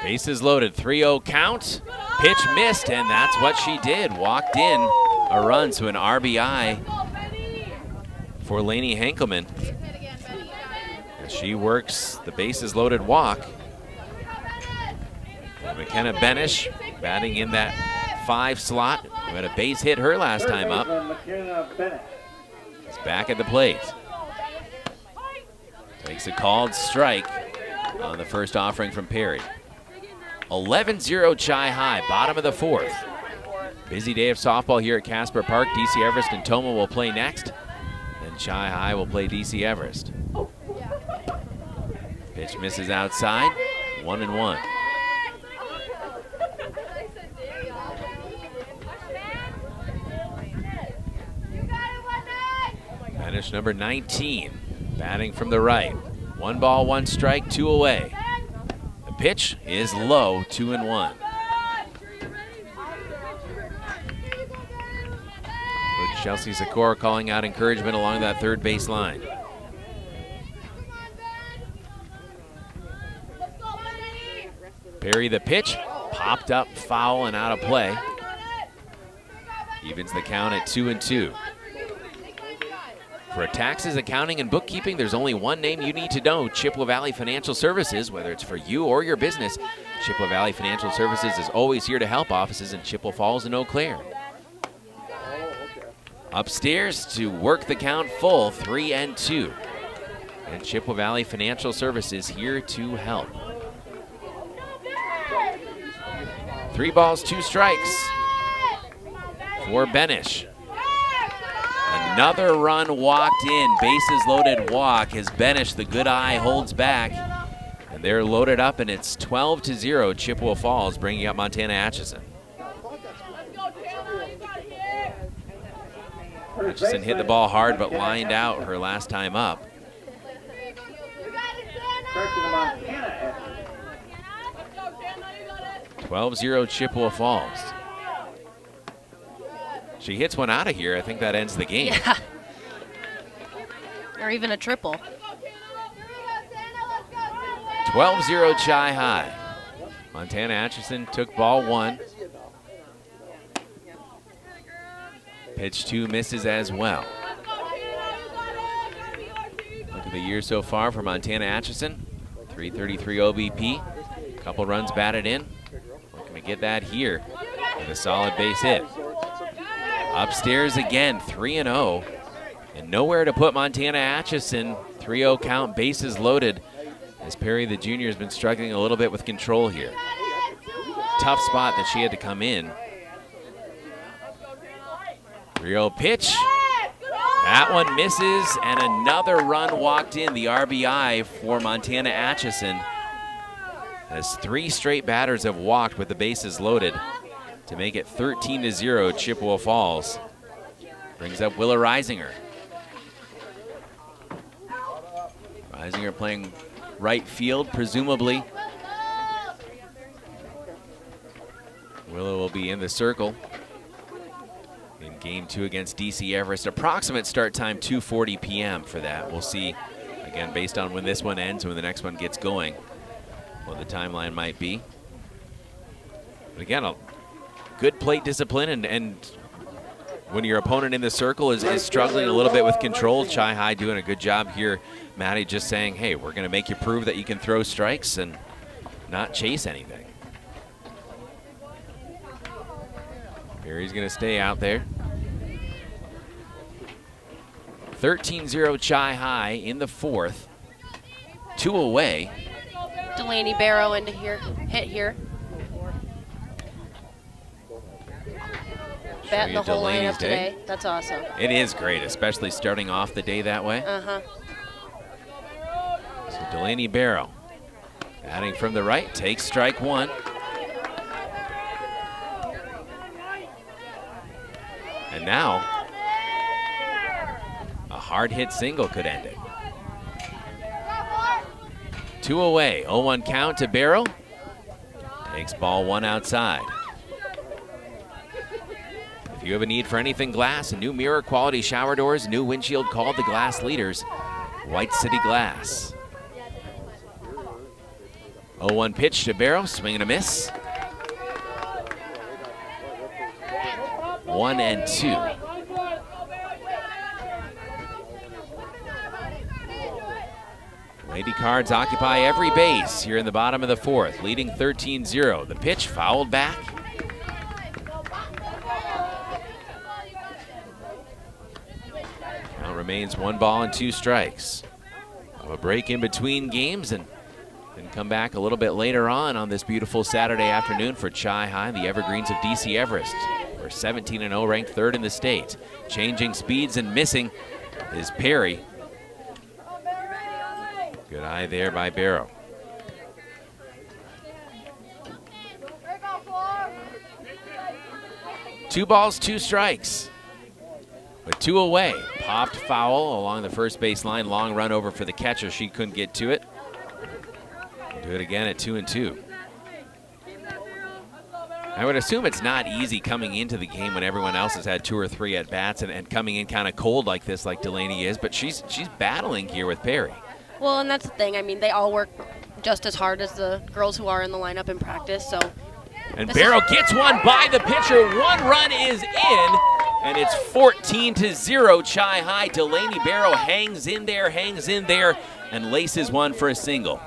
Bases loaded, 3-0 count. Pitch missed, and that's what she did. Walked in a run, so an RBI for Lainey Hankelman. As she works the bases loaded walk. And McKenna Benish batting in that 5 slot, who had a base hit her last time up. Is back at the plate. Takes a called strike on the first offering from Perry. 11-0 Shy High, bottom of the 4th. Busy day of softball here at Casper Park. DC Everest and Tomah will play next. Then Shy High will play DC Everest. Pitch misses outside, 1-1. Banish number 19. Batting from the right. 1 ball, 1 strike, 2 away. The pitch is low, 2-1. Coach Chelsea Sikora calling out encouragement along that third base line. Perry the pitch, popped up, foul and out of play. Evens the count at 2-2. For taxes, accounting, and bookkeeping, there's only one name you need to know, Chippewa Valley Financial Services. Whether it's for you or your business, Chippewa Valley Financial Services is always here to help. Offices in Chippewa Falls and Eau Claire. Upstairs to work the count full, 3-2. And Chippewa Valley Financial Services here to help. 3 balls, 2 strikes for Benish. Another run walked in, bases loaded walk as Benish, the good eye, holds back. And they're loaded up, and it's 12-0 Chippewa Falls, bringing up Montana Atchison. Atchison hit the ball hard, but lined out her last time up. 12-0 Chippewa Falls. She hits one out of here. I think that ends the game. Yeah. Or even a triple. 12-0 Chi High. Montana Atchison took ball one. Pitch two misses as well. Look at the year so far for Montana Atchison. 333 OBP. Couple runs batted in. Looking to get that here with a solid base hit. Upstairs again, 3-0. And nowhere to put Montana Atchison. 3-0 count, bases loaded. As Perry, the junior, has been struggling a little bit with control here. Tough spot that she had to come in. 3-0 pitch. That one misses, and another run walked in. The RBI for Montana Atchison. As three straight batters have walked with the bases loaded to make it 13-0 Chippewa Falls. Brings up Willa Reisinger. Reisinger playing right field, presumably. Willa will be in the circle in game two against DC Everest. Approximate start time 2:40 p.m. for that. We'll see, again, based on when this one ends and when the next one gets going, what the timeline might be. But again, a good plate discipline, and when your opponent in the circle is struggling a little bit with control, Chi High doing a good job here. Maddie just saying, hey, we're going to make you prove that you can throw strikes and not chase anything. Perry's going to stay out there. 13-0 Chi High in the fourth. 2 away. Delaney Barrow into here, hit here. Batting the whole lineup today. That's awesome. It is great, especially starting off the day that way. Uh-huh. So Delaney Barrow batting from the right, takes strike one. And now, a hard hit single could end it. 2 away, 0-1 count to Barrow. Takes ball one outside. If you have a need for anything glass, a new mirror, quality shower doors, new windshield, call the glass leaders, White City Glass. 0-1 pitch to Barrow, swing and a miss. 1-2. Lady Cards occupy every base here in the bottom of the fourth, leading 13-0. The pitch fouled back. Count remains 1 ball and 2 strikes. Have a break in between games and then come back a little bit later on this beautiful Saturday afternoon for Chi High, the Evergreens of DC Everest. We're 17-0, ranked 3rd in the state. Changing speeds and missing is Perry. Good eye there by Barrow. Two balls, 2 strikes. With 2 away. Popped foul along the first base line. Long run over for the catcher. She couldn't get to it. Do it again at 2-2. I would assume it's not easy coming into the game when everyone else has had 2 or 3 at-bats and coming in kind of cold like this, like Delaney is, but she's battling here with Perry. Well, and that's the thing. I mean, they all work just as hard as the girls who are in the lineup in practice, so. And Barrow gets one by the pitcher. 1 run is in, and it's 14-0 Chi High. Delaney Barrow hangs in there, and laces one for a single.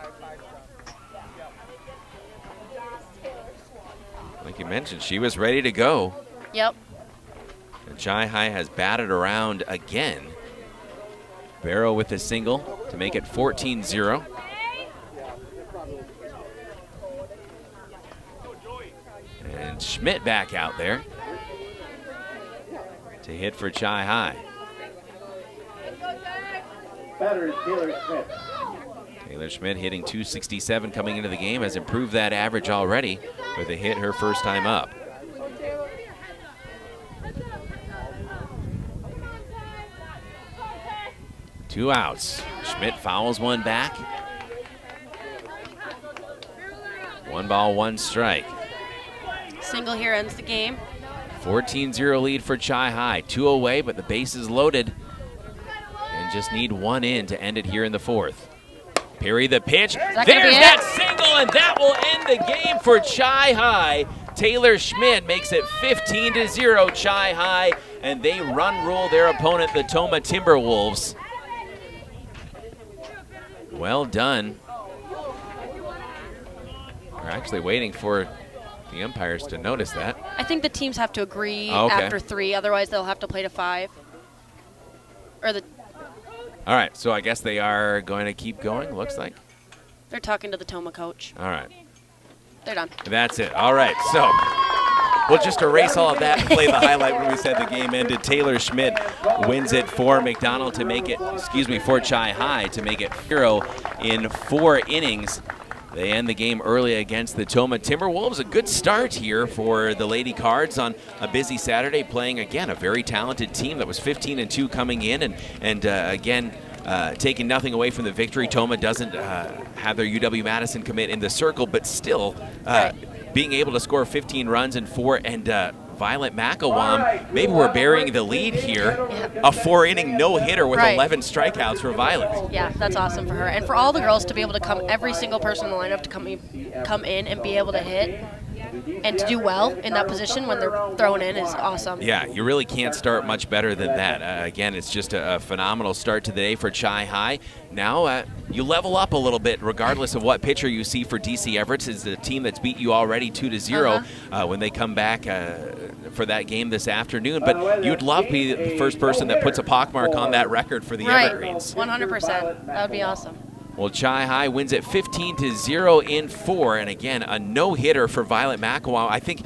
Like you mentioned, she was ready to go. Yep. And Chi High has batted around again. Barrow with a single to make it 14-0. And Schmidt back out there. to hit for Chi High. Batter is Taylor Schmidt. Taylor Schmidt hitting .267 coming into the game, has improved that average already with a hit her first time up. Two outs. Schmidt fouls one back. 1 ball, 1 strike. Single here ends the game. 14-0 lead for Chi High. 2 away, but the base is loaded. And just need 1 in to end it here in the 4th. Perry the pitch. There's that single, and that will end the game for Chi High. Taylor Schmidt makes it 15-0 Chi High, and they run rule their opponent, the Tomah Timberwolves. Well done. We're actually waiting for the umpires to notice that. I think the teams have to agree Okay. after 3, otherwise they'll have to play to 5. All right, so I guess they are going to keep going, looks like. They're talking to the Tomah coach. All right. They're done. That's it. All right, so we'll just erase all of that and play the highlight when we said the game ended. Taylor Schmidt wins it for McDonald to make it, for Chi High to make it 0 in 4 innings. They end the game early against the Tomah Timberwolves. A good start here for the Lady Cards on a busy Saturday, playing, again, a very talented team that was 15-2 coming in. And again, taking nothing away from the victory. Tomah doesn't have their UW-Madison commit in the circle, but still being able to score 15 runs in 4. And Violet McElwain, maybe we're burying the lead here. A 4-inning no-hitter with 11 strikeouts for Violet. Yeah, that's awesome for her. And for all the girls to be able to come, every single person in the lineup to come in and be able to hit and to do well in that position when they're thrown in is awesome. Yeah, you really can't start much better than that. Again, it's just a phenomenal start to the day for Chi High. Now you level up a little bit regardless of what pitcher you see for DC Everett. It's a team that's beat you already 2-0 when they come back for that game this afternoon. But you'd love to be the first person that puts a pockmark on that record for the Evergreens. 100%. That would be awesome. Well, Chi High wins it 15-0 in 4, and again, a no-hitter for Violet McElwain. I think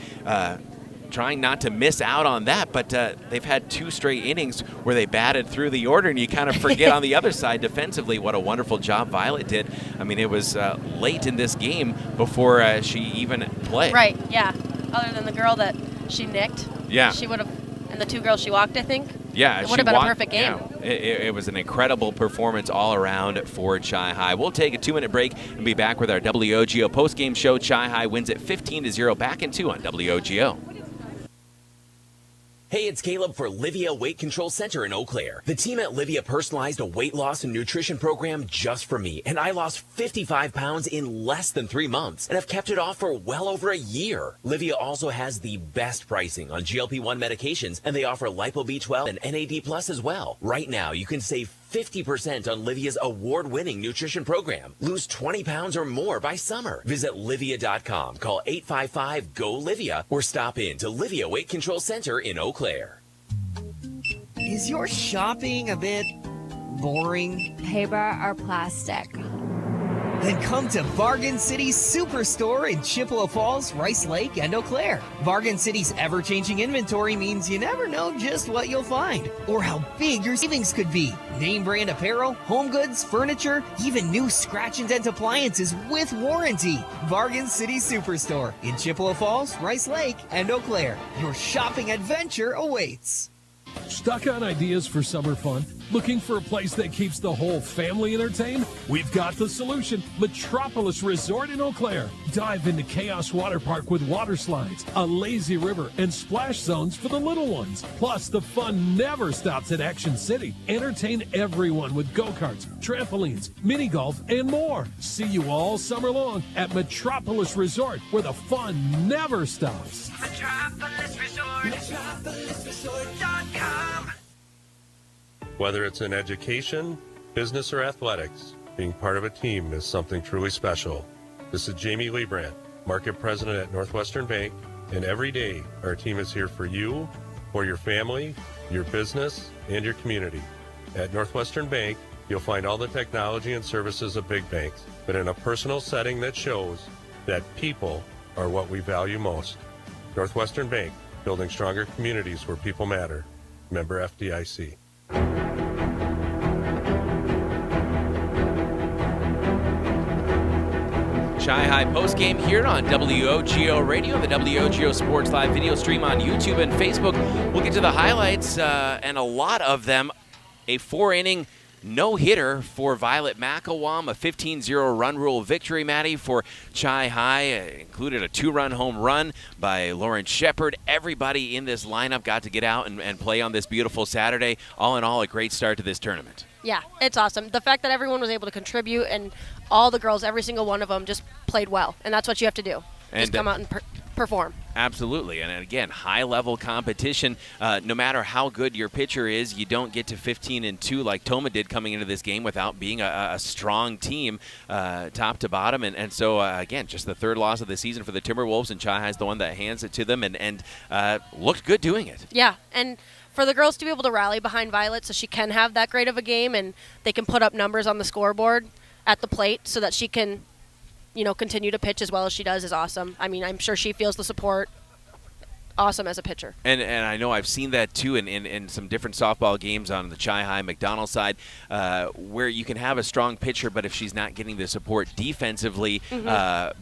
trying not to miss out on that, but they've had 2 straight innings where they batted through the order, and you kind of forget on the other side defensively what a wonderful job Violet did. I mean, it was late in this game before she even played. Right, yeah. Other than the girl that she nicked. Yeah. She would have, and the 2 girls she walked, I think. Yeah, it would have been a perfect game. Yeah, it was an incredible performance all around for Chi High. We'll take a 2-minute break and be back with our WOGO postgame show. Chi High wins it 15-0, back in 2 on WOGO. Hey, it's Caleb for Livia Weight Control Center in Eau Claire. The team at Livia personalized a weight loss and nutrition program just for me, and I lost 55 pounds in less than 3 months, and I've kept it off for well over a year. Livia also has the best pricing on GLP-1 medications, and they offer Lipo B12 and NAD Plus as well. Right now, you can save 50% on Livia's award-winning nutrition program. Lose 20 pounds or more by summer. Visit Livia.com, call 855-GO-LIVIA, or stop in to Livia Weight Control Center in Eau Claire. Is your shopping a bit boring? Paper or plastic? Then come to Bargain City's Superstore in Chippewa Falls, Rice Lake, and Eau Claire. Bargain City's ever-changing inventory means you never know just what you'll find or how big your savings could be. Name brand apparel, home goods, furniture, even new scratch and dent appliances with warranty. Bargain City Superstore in Chippewa Falls, Rice Lake, and Eau Claire. Your shopping adventure awaits. Stuck on ideas for summer fun? Looking for a place that keeps the whole family entertained? We've got the solution. Metropolis Resort in Eau Claire. Dive into Chaos Water Park with water slides, a lazy river, and splash zones for the little ones. Plus, the fun never stops at Action City. Entertain everyone with go-karts, trampolines, mini golf, and more. See you all summer long at Metropolis Resort, where the fun never stops. Metropolis Resort. MetropolisResort.com. Whether it's in education, business, or athletics, being part of a team is something truly special. This is Jamie Liebrandt, Market President at Northwestern Bank, and every day our team is here for you, for your family, your business, and your community. At Northwestern Bank, you'll find all the technology and services of big banks, but in a personal setting that shows that people are what we value most. Northwestern Bank, building stronger communities where people matter. Member FDIC. Chi High postgame here on WOGO Radio, the WOGO Sports Live video stream on YouTube and Facebook. We'll get to the highlights, and a lot of them. A 4-inning no-hitter for Violet Macawam, a 15-0 run rule victory, Maddie, for Chi High. Included a 2-run home run by Lauren Shepard. Everybody in this lineup got to get out and play on this beautiful Saturday. All in all, a great start to this tournament. Yeah, it's awesome. The fact that everyone was able to contribute and all the girls, every single one of them, just played well. And that's what you have to do. Just come out and perform. Absolutely. And again, high-level competition. No matter how good your pitcher is, you don't get to 15-2 like Tomah did coming into this game without being a strong team top to bottom. And so, again, just the third loss of the season for the Timberwolves, and Chi High's the one that hands it to them and looked good doing it. Yeah, and for the girls to be able to rally behind Violet so she can have that great of a game and they can put up numbers on the scoreboard at the plate so that she can, continue to pitch as well as she does is awesome. I mean, I'm sure she feels the support. Awesome as a pitcher. And I know I've seen that too in some different softball games on the Chi High McDonald side, where you can have a strong pitcher, but if she's not getting the support defensively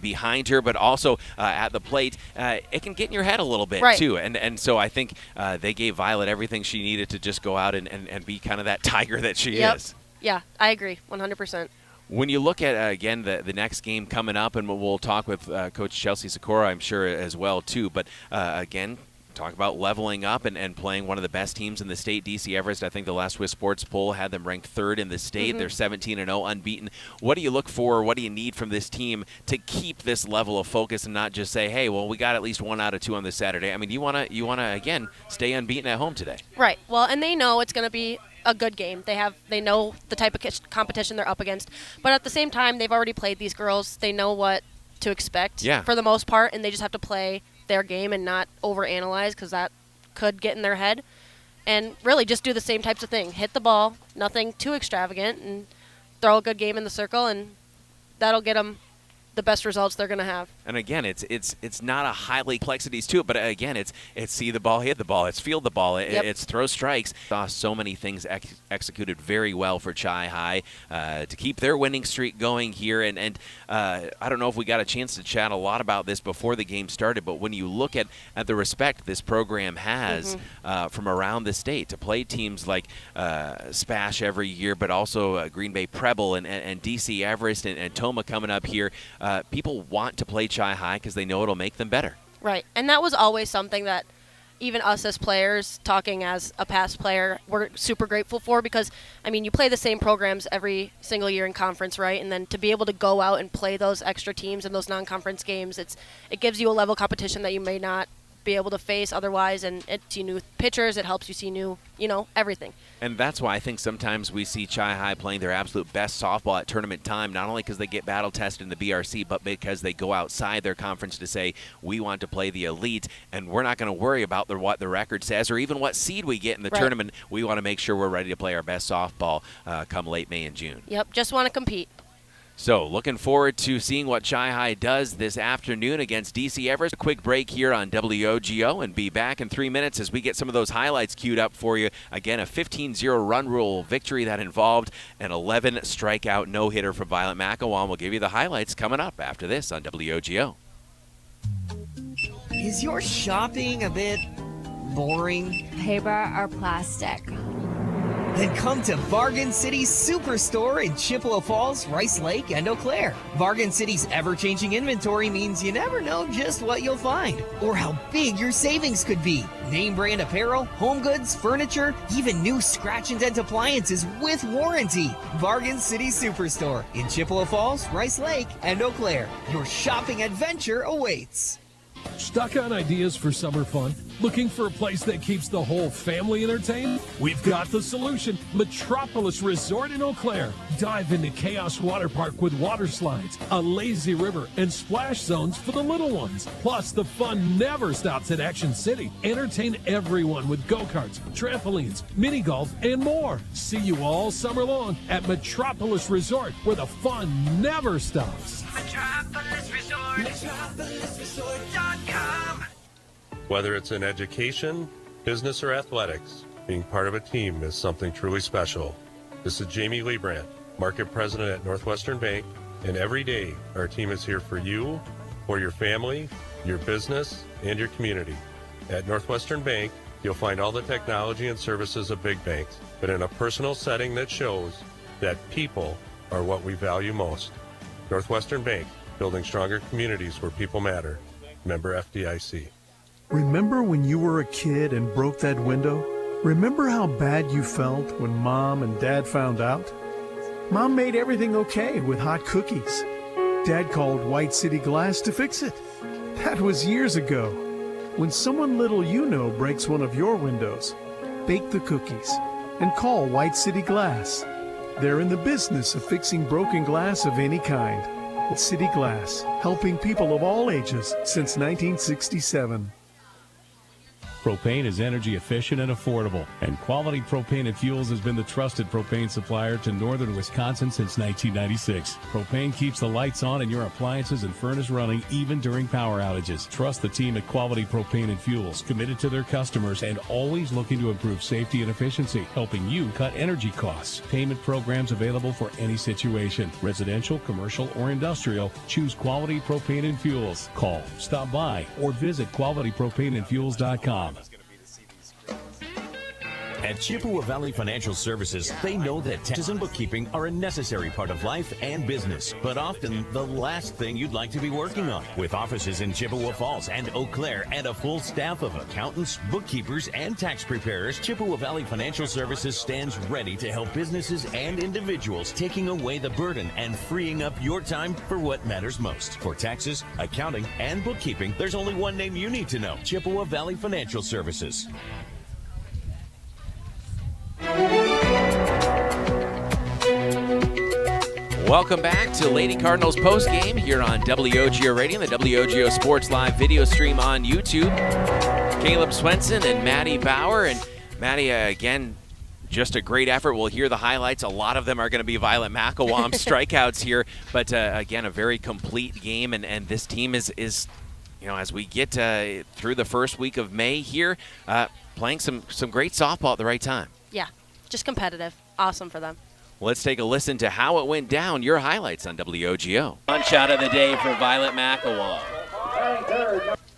behind her, but also at the plate, it can get in your head a little bit too. And so I think they gave Violet everything she needed to just go out and be kind of that tiger that she is. Yeah, I agree, 100%. When you look at, again, the next game coming up, and we'll talk with Coach Chelsea Sikora, I'm sure, as well, too. But, again, talk about leveling up and playing one of the best teams in the state, DC Everest. I think the last Swiss Sports poll had them ranked third in the state. They're 17-0, unbeaten. What do you look for? What do you need from this team to keep this level of focus and not just say, hey, well, we got at least 1 out of 2 on this Saturday? I mean, you wanna again, stay unbeaten at home today. Right. Well, and they know it's going to be a good game. They know the type of competition they're up against, but at the same time, they've already played these girls. They know what to expect for the most part, and they just have to play their game and not overanalyze because that could get in their head. And really, just do the same types of thing: hit the ball, nothing too extravagant, and throw a good game in the circle, and that'll get them the best results they're going to have. And again, it's not a highly complexities to it, but again, it's see the ball, hit the ball, it's field the ball, it's throw strikes. Saw so many things executed very well for Chi High to keep their winning streak going here. And I don't know if we got a chance to chat a lot about this before the game started, but when you look at the respect this program has from around the state to play teams like Spash every year, but also Green Bay Preble and DC Everest and Tomah coming up here, people want to play Chi High because they know it'll make them better. Right, and that was always something that even us as players, talking as a past player, we're super grateful for because, I mean, you play the same programs every single year in conference, right? And then to be able to go out and play those extra teams in those non-conference games, it gives you a level of competition that you may not be able to face otherwise, and it's new pitchers, it helps you see new, everything. And that's why I think sometimes we see Chi High playing their absolute best softball at tournament time, not only because they get battle tested in the BRC, but because they go outside their conference to say, we want to play the elite, and we're not going to worry about what the record says or even what seed we get in the tournament. We want to make sure we're ready to play our best softball come late May and June. Yep, just want to compete. So looking forward to seeing what Chi High does this afternoon against DC Everest. A quick break here on WOGO and be back in 3 minutes as we get some of those highlights queued up for you. Again, a 15-0 run rule victory that involved an 11 strikeout no-hitter for Violet Macawam. We'll give you the highlights coming up after this on WOGO. Is your shopping a bit boring? Paper or plastic? Then come to Bargain City's Superstore in Chippewa Falls, Rice Lake, and Eau Claire. Bargain City's ever-changing inventory means you never know just what you'll find or how big your savings could be. Name brand apparel, home goods, furniture, even new scratch and dent appliances with warranty. Bargain City Superstore in Chippewa Falls, Rice Lake, and Eau Claire. Your shopping adventure awaits. Stuck on ideas for summer fun? Looking for a place that keeps the whole family entertained? We've got the solution. Metropolis Resort in Eau Claire. Dive into Chaos Water Park with water slides, a lazy river, and splash zones for the little ones. Plus, the fun never stops at Action City. Entertain everyone with go-karts, trampolines, mini golf, and more. See you all summer long at Metropolis Resort, where the fun never stops. Metropolis Resort. MetropolisResort.com. Whether it's in education, business, or athletics, Being part of a team is something truly special. This is Jamie Leibrandt, Market President at Northwestern Bank, and every day our team is here for you, for your family, your business, and your community. At Northwestern Bank, you'll find all the technology and services of big banks, but in a personal setting that shows that people are what we value most. Northwestern Bank, building stronger communities where people matter. Member FDIC. Remember when you were a kid and broke that window? Remember how bad you felt when Mom and Dad found out? Mom made everything okay with hot cookies. Dad called White City Glass to fix it. That was years ago. When someone little you know breaks one of your windows, bake the cookies and call White City Glass. They're in the business of fixing broken glass of any kind. White City Glass, helping people of all ages since 1967. Propane is energy efficient and affordable, and Quality Propane and Fuels has been the trusted propane supplier to northern Wisconsin since 1996. Propane keeps the lights on and your appliances and furnace running even during power outages. Trust the team at Quality Propane and Fuels, committed to their customers and always looking to improve safety and efficiency, helping you cut energy costs. Payment programs available for any situation, residential, commercial, or industrial. Choose Quality Propane and Fuels. Call, stop by, or visit qualitypropaneandfuels.com. At Chippewa Valley Financial Services, they know that taxes and bookkeeping are a necessary part of life and business, but often the last thing you'd like to be working on. With offices in Chippewa Falls and Eau Claire and a full staff of accountants, bookkeepers, and tax preparers, Chippewa Valley Financial Services stands ready to help businesses and individuals, taking away the burden and freeing up your time for what matters most. For taxes, accounting, and bookkeeping, there's only one name you need to know: Chippewa Valley Financial Services. Welcome back to Lady Cardinals postgame here on WOGO Radio and the WOGO Sports Live video stream on YouTube. Caleb Swenson and Maddie Bauer. And Maddie, again, just a great effort. We'll hear the highlights. A lot of them are going to be Violet McElwain strikeouts here. But, again, a very complete game. And this team is, you know, as we get through the first week of May here, playing some great softball at the right time. Yeah, just competitive. Awesome for them. Let's take a listen to how it went down. Your highlights on WOGO. Punch out of the day for Violet McElwain.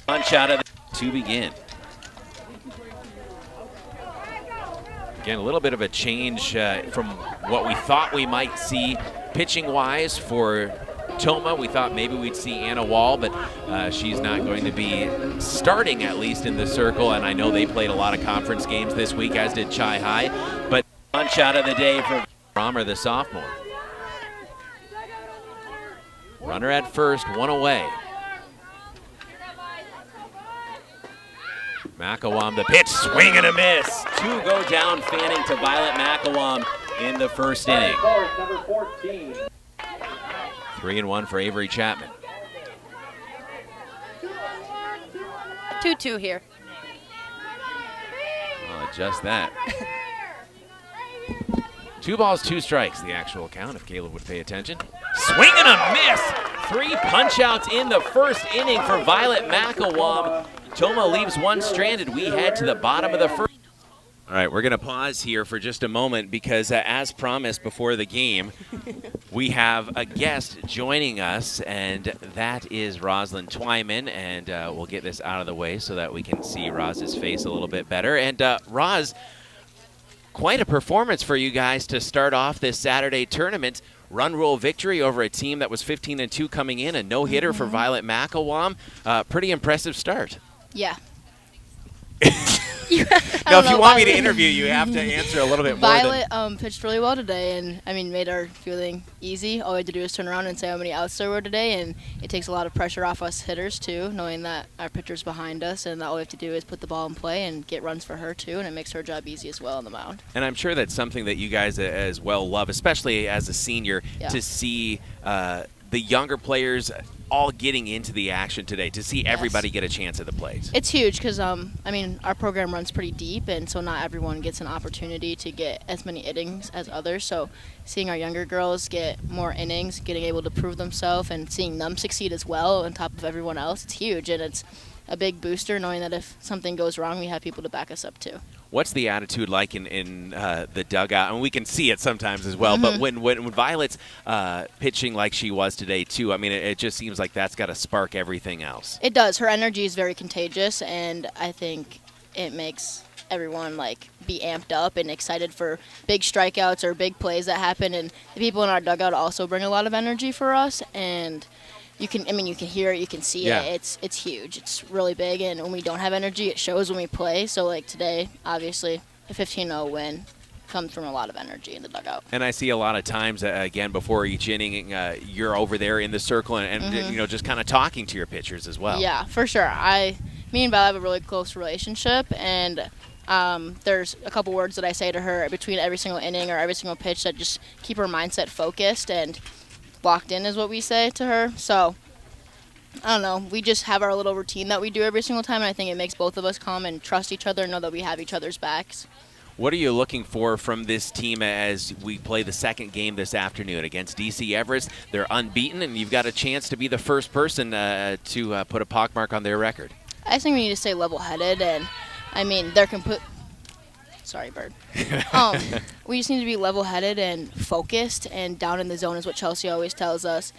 Punch out of the to begin. Again, a little bit of a change from what we thought we might see pitching-wise for Tomah. We thought maybe we'd see Anna Wall, but she's not going to be starting, at least in the circle. And I know they played a lot of conference games this week, as did Chi High. But punch out of the day for Romer, the sophomore. Runner at first, one away. McElwain, the pitch, swing and a miss. Two go down, fanning to Violet McElwain in the first inning. 3-1 for Avery Chapman. 2-2 here. I'll adjust that. 2 balls, 2 strikes, the actual count, if Caleb would pay attention. Swing and a miss! 3 punch-outs in the first inning for Violet McElwain. Tomah leaves one stranded. We head to the bottom of the first. All right, we're going to pause here for just a moment because, as promised before the game, we have a guest joining us, and that is Rosalind Twyman, and we'll get this out of the way so that we can see Roz's face a little bit better. And Roz, quite a performance for you guys to start off this Saturday tournament. Run rule victory over a team that was 15-2 coming in, a no-hitter for Violet McElwain. Pretty impressive start. Yeah. Now, if you want me to interview you, have to answer a little bit more. Violet pitched really well today, and made our feeling easy. All we had to do is turn around and say how many outs there were today, and it takes a lot of pressure off us hitters too, knowing that our pitcher's behind us, and all we have to do is put the ball in play and get runs for her too, and it makes her job easy as well on the mound. And I'm sure that's something that you guys as well love, especially as a senior, to see the younger players all getting into the action today, to see everybody get a chance at the plate. It's huge because, our program runs pretty deep, and so not everyone gets an opportunity to get as many innings as others. So seeing our younger girls get more innings, getting able to prove themselves, and seeing them succeed as well on top of everyone else, it's huge. And it's a big booster, knowing that if something goes wrong, we have people to back us up too. What's the attitude like in the dugout? And we can see it sometimes as well. But when Violet's pitching like she was today too, I mean, it just seems like that's got to spark everything else. It does. Her energy is very contagious, and I think it makes everyone like be amped up and excited for big strikeouts or big plays that happen. And the people in our dugout also bring a lot of energy for us. And you can hear it, you can see it. It's huge. It's really big, and when we don't have energy, it shows when we play. So like today, obviously, a 15-0 win comes from a lot of energy in the dugout. And I see a lot of times, again, before each inning, you're over there in the circle and you know, just kind of talking to your pitchers as well. Yeah, for sure. Me and Val have a really close relationship, and there's a couple words that I say to her between every single inning or every single pitch that just keep her mindset focused and locked in, is what we say to her. So I don't know, we just have our little routine that we do every single time, and I think it makes both of us calm and trust each other and know that we have each other's backs. What are you looking for from this team as we play the second game this afternoon against DC Everest? They're unbeaten, and you've got a chance to be the first person to put a pockmark on their record. I think we need to stay level-headed, and I mean, Sorry, Bird. We just need to be level-headed and focused, and down in the zone is what Chelsea always tells us.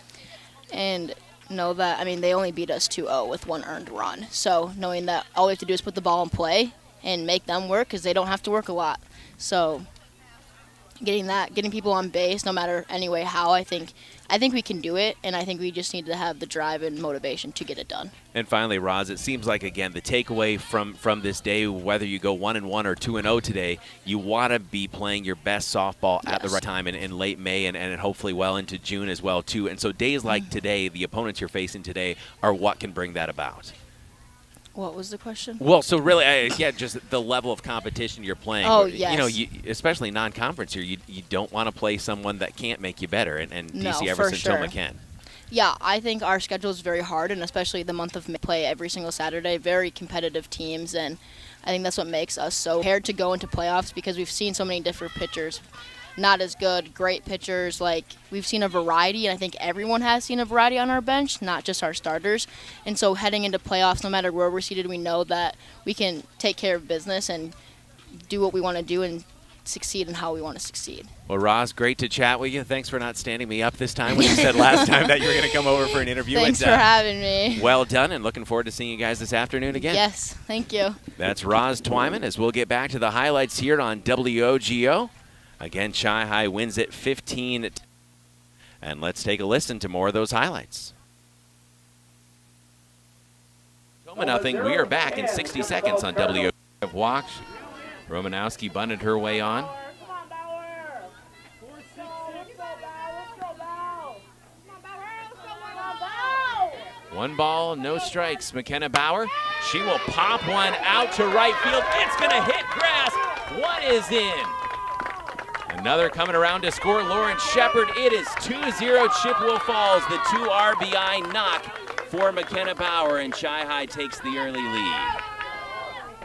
And know that, I mean, they only beat us 2-0 with 1 earned run. So knowing that all we have to do is put the ball in play and make them work, because they don't have to work a lot. So getting people on base, no matter anyway how, I think we can do it, and I think we just need to have the drive and motivation to get it done. And finally, Roz, it seems like, again, the takeaway from this day, whether you go 1-1 or 2-0 today, you want to be playing your best softball at the right time in late May and hopefully well into June as well, too. And so days like today, the opponents you're facing today, are what can bring that about. What was the question? Well, so really, just the level of competition you're playing. Oh, yes. You know, especially non-conference here, you don't want to play someone that can't make you better, and No, DC for Everest and sure. Tomah can. Yeah, I think our schedule is very hard, and especially the month of May, play every single Saturday, very competitive teams, and I think that's what makes us so prepared to go into playoffs, because we've seen so many different pitchers. Not as good, great pitchers. Like, we've seen a variety, and I think everyone has seen a variety on our bench, not just our starters. And so heading into playoffs, no matter where we're seated, we know that we can take care of business and do what we want to do and succeed in how we want to succeed. Well, Roz, great to chat with you. Thanks for not standing me up this time when you said last time that you were going to come over for an interview. Thanks for having me. Well done, and looking forward to seeing you guys this afternoon again. Yes, thank you. That's Roz Twyman, as we'll get back to the highlights here on WOGO. Again, Chi High wins it 15. And let's take a listen to more of those highlights. Tomah nothing. We are back in 60 seconds on WOGO. Walks. Romanowski bunted her way on. One ball, no strikes. McKenna Bauer, she will pop one out to right field. It's going to hit grass. One is in. Another coming around to score, Lauren Shepard. It is 2-0 Chippewa Falls, the 2 RBI knock for McKenna Bauer, and Chi High takes the early lead.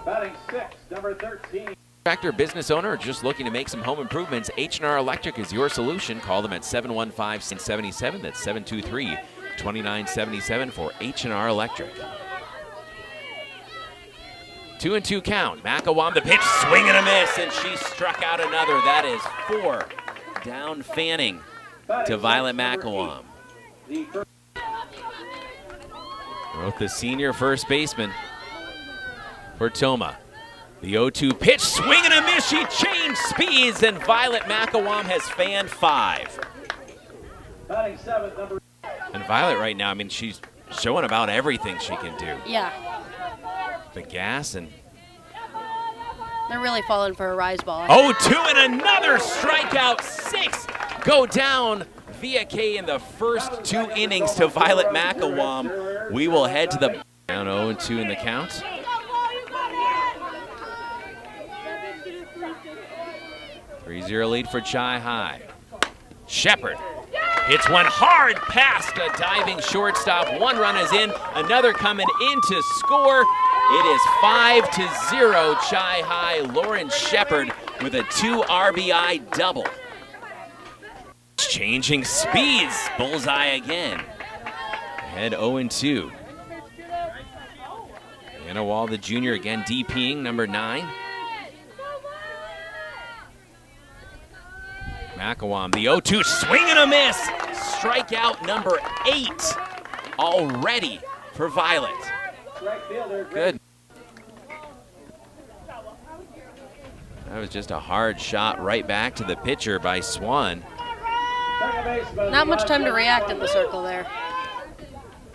Batting 6, number 13. Contractor, business owner, or just looking to make some home improvements, H&R Electric is your solution. Call them at 715-77. That's 723-2977 for H&R Electric. 2-2 count. McElwain, the pitch, swing and a miss, and she struck out another. That is 4 down Fanning to Violet McElwain. Both the senior first baseman for Tomah. The 0-2 pitch, swing and a miss. She changed speeds, and Violet McElwain has fanned 5. And Violet right now, I mean, she's showing about everything she can do. Yeah. The gas and... They're really falling for a rise ball. 0-2 and another strikeout. 6 go down via K in the first 2 innings to Violet McElwain. We will head to the... Down 0-2 in the count. Three-0 lead for Chi High. Shepard hits one hard past a diving shortstop. 1 run is in, another coming in to score. It is 5-0 Chi High. Lauren Shepard with a 2 RBI double. Changing speeds, bullseye again. Head 0-2. Hannah Wall, the junior, again DPing, number 9. McElwain, the 0-2, swing and a miss. Strikeout number 8 already for Violet. Good. That was just a hard shot right back to the pitcher by Swan. Not much time to react in the circle there.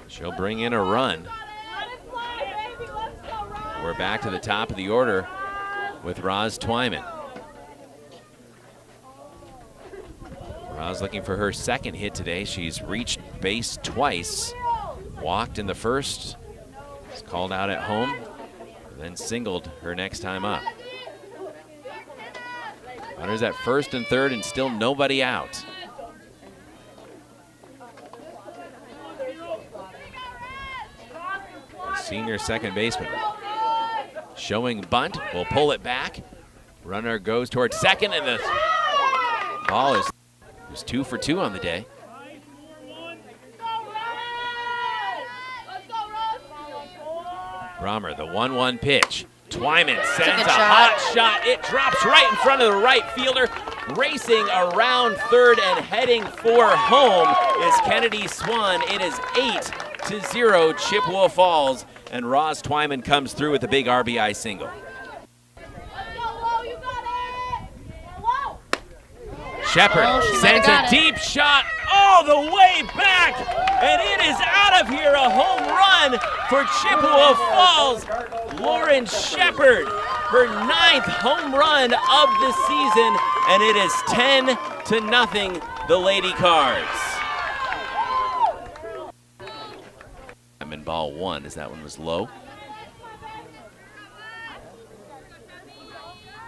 She'll bring in a run. We're back to the top of the order with Roz Twyman. Roz looking for her second hit today. She's reached base twice. Walked in the first. Was called out at home. Then singled her next time up. Runners at first and third and still nobody out. Senior second baseman. Showing bunt, will pull it back. Runner goes towards second, and the ball is 2 for 2 on the day. Brommer, the 1-1 pitch. Twyman sends a hot shot. It drops right in front of the right fielder. Racing around third and heading for home is Kennedy Swan. It is 8-0 Chippewa Falls, and Roz Twyman comes through with a big RBI single. Shepard sends a deep shot all the way back, and it is out of here, a home run for Chippewa Falls. Lauren Shepard, her 9th home run of the season, and it is 10-0, the Lady Cards. I'm in ball 1 as that one was low.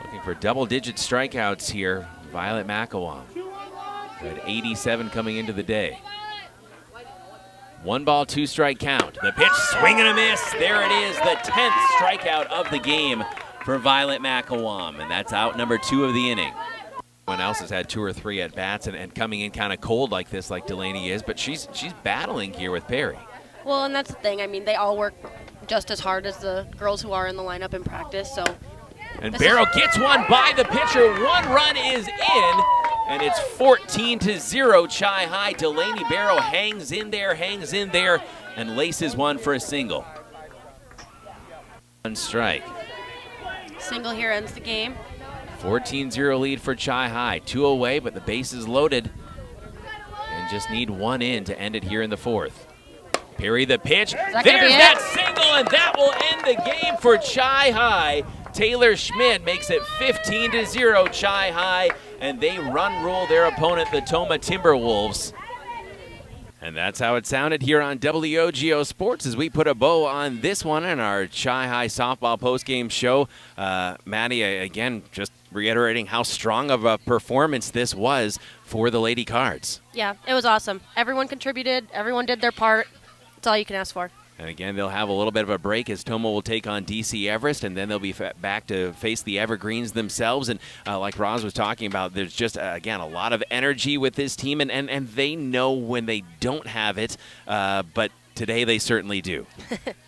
Looking for double-digit strikeouts here. Violet McElwain at 87 coming into the day. 1 ball, 2 strike count. The pitch, swing and a miss. There it is, the 10th strikeout of the game for Violet McElwain, and that's out number 2 of the inning. Everyone else has had 2 or 3 at bats and coming in kind of cold like this, like Delaney is, but she's battling here with Perry. Well, and that's the thing. I mean, they all work just as hard as the girls who are in the lineup in practice, so. And Barrow gets one by the pitcher. 1 run is in, and it's 14-0 Chi High. Delaney Barrow hangs in there, and laces one for a single. 1 strike. Single here ends the game. 14-0 lead for Chi High. 2 away, but the base is loaded. And just need 1 in to end it here in the 4th. Perry the pitch. There's that single, and that will end the game for Chi High. Taylor Schmidt makes it 15-0 Chi High, and they run rule their opponent, the Tomah Timberwolves. And that's how it sounded here on WOGO Sports as we put a bow on this one in our Chi High softball postgame show. Maddie, again, just reiterating how strong of a performance this was for the Lady Cards. Yeah, it was awesome. Everyone contributed. Everyone did their part. That's all you can ask for. And again, they'll have a little bit of a break as Tomah will take on DC Everest, and then they'll be back to face the Evergreens themselves. And like Roz was talking about, there's just, again, a lot of energy with this team, and they know when they don't have it, but today they certainly do.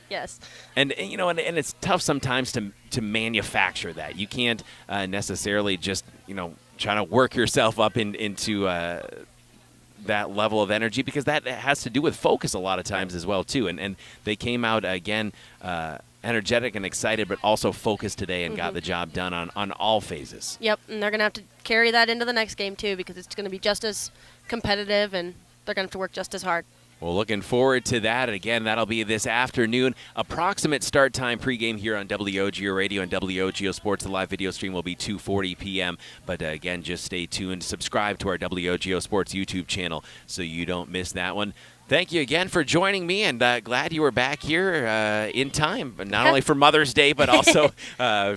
Yes. And you know, and it's tough sometimes to manufacture that. You can't necessarily just, try to work yourself up into that level of energy, because that has to do with focus a lot of times as well too, and they came out again energetic and excited, but also focused today and got the job done on all phases. Yep, and they're gonna have to carry that into the next game too, because it's gonna be just as competitive and they're gonna have to work just as hard. Well, looking forward to that. And again, that'll be this afternoon. Approximate start time pregame here on WOGO Radio and WOGO Sports. The live video stream will be 2:40 p.m. But again, just stay tuned. Subscribe to our WOGO Sports YouTube channel so you don't miss that one. Thank you again for joining me, and glad you were back here in time, not only for Mother's Day, but also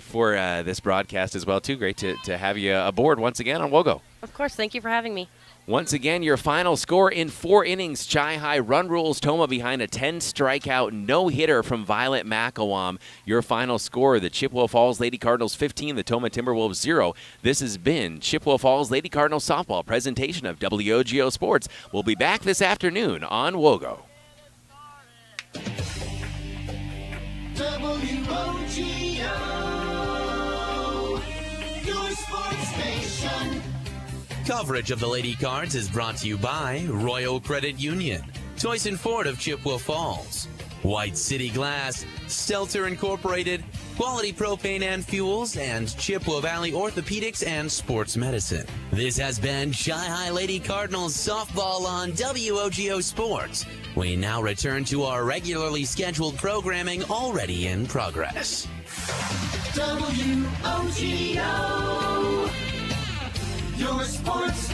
for this broadcast as well, too. Great to have you aboard once again on WOGO. Of course. Thank you for having me. Once again, your final score in 4 innings. Chi High run rules Tomah behind a 10-strikeout no-hitter from Violet McElwain. Your final score, the Chippewa Falls Lady Cardinals 15, the Tomah Timberwolves 0. This has been Chippewa Falls Lady Cardinals softball presentation of WOGO Sports. We'll be back this afternoon on WOGO. Nation. Coverage of the Lady Cards is brought to you by Royal Credit Union, Toyson Ford of Chippewa Falls, White City Glass, Stelter Incorporated, Quality Propane and Fuels, and Chippewa Valley Orthopedics and Sports Medicine. This has been Chi-Hi Lady Cardinals softball on WOGO Sports. We now return to our regularly scheduled programming already in progress. WOGO, your sports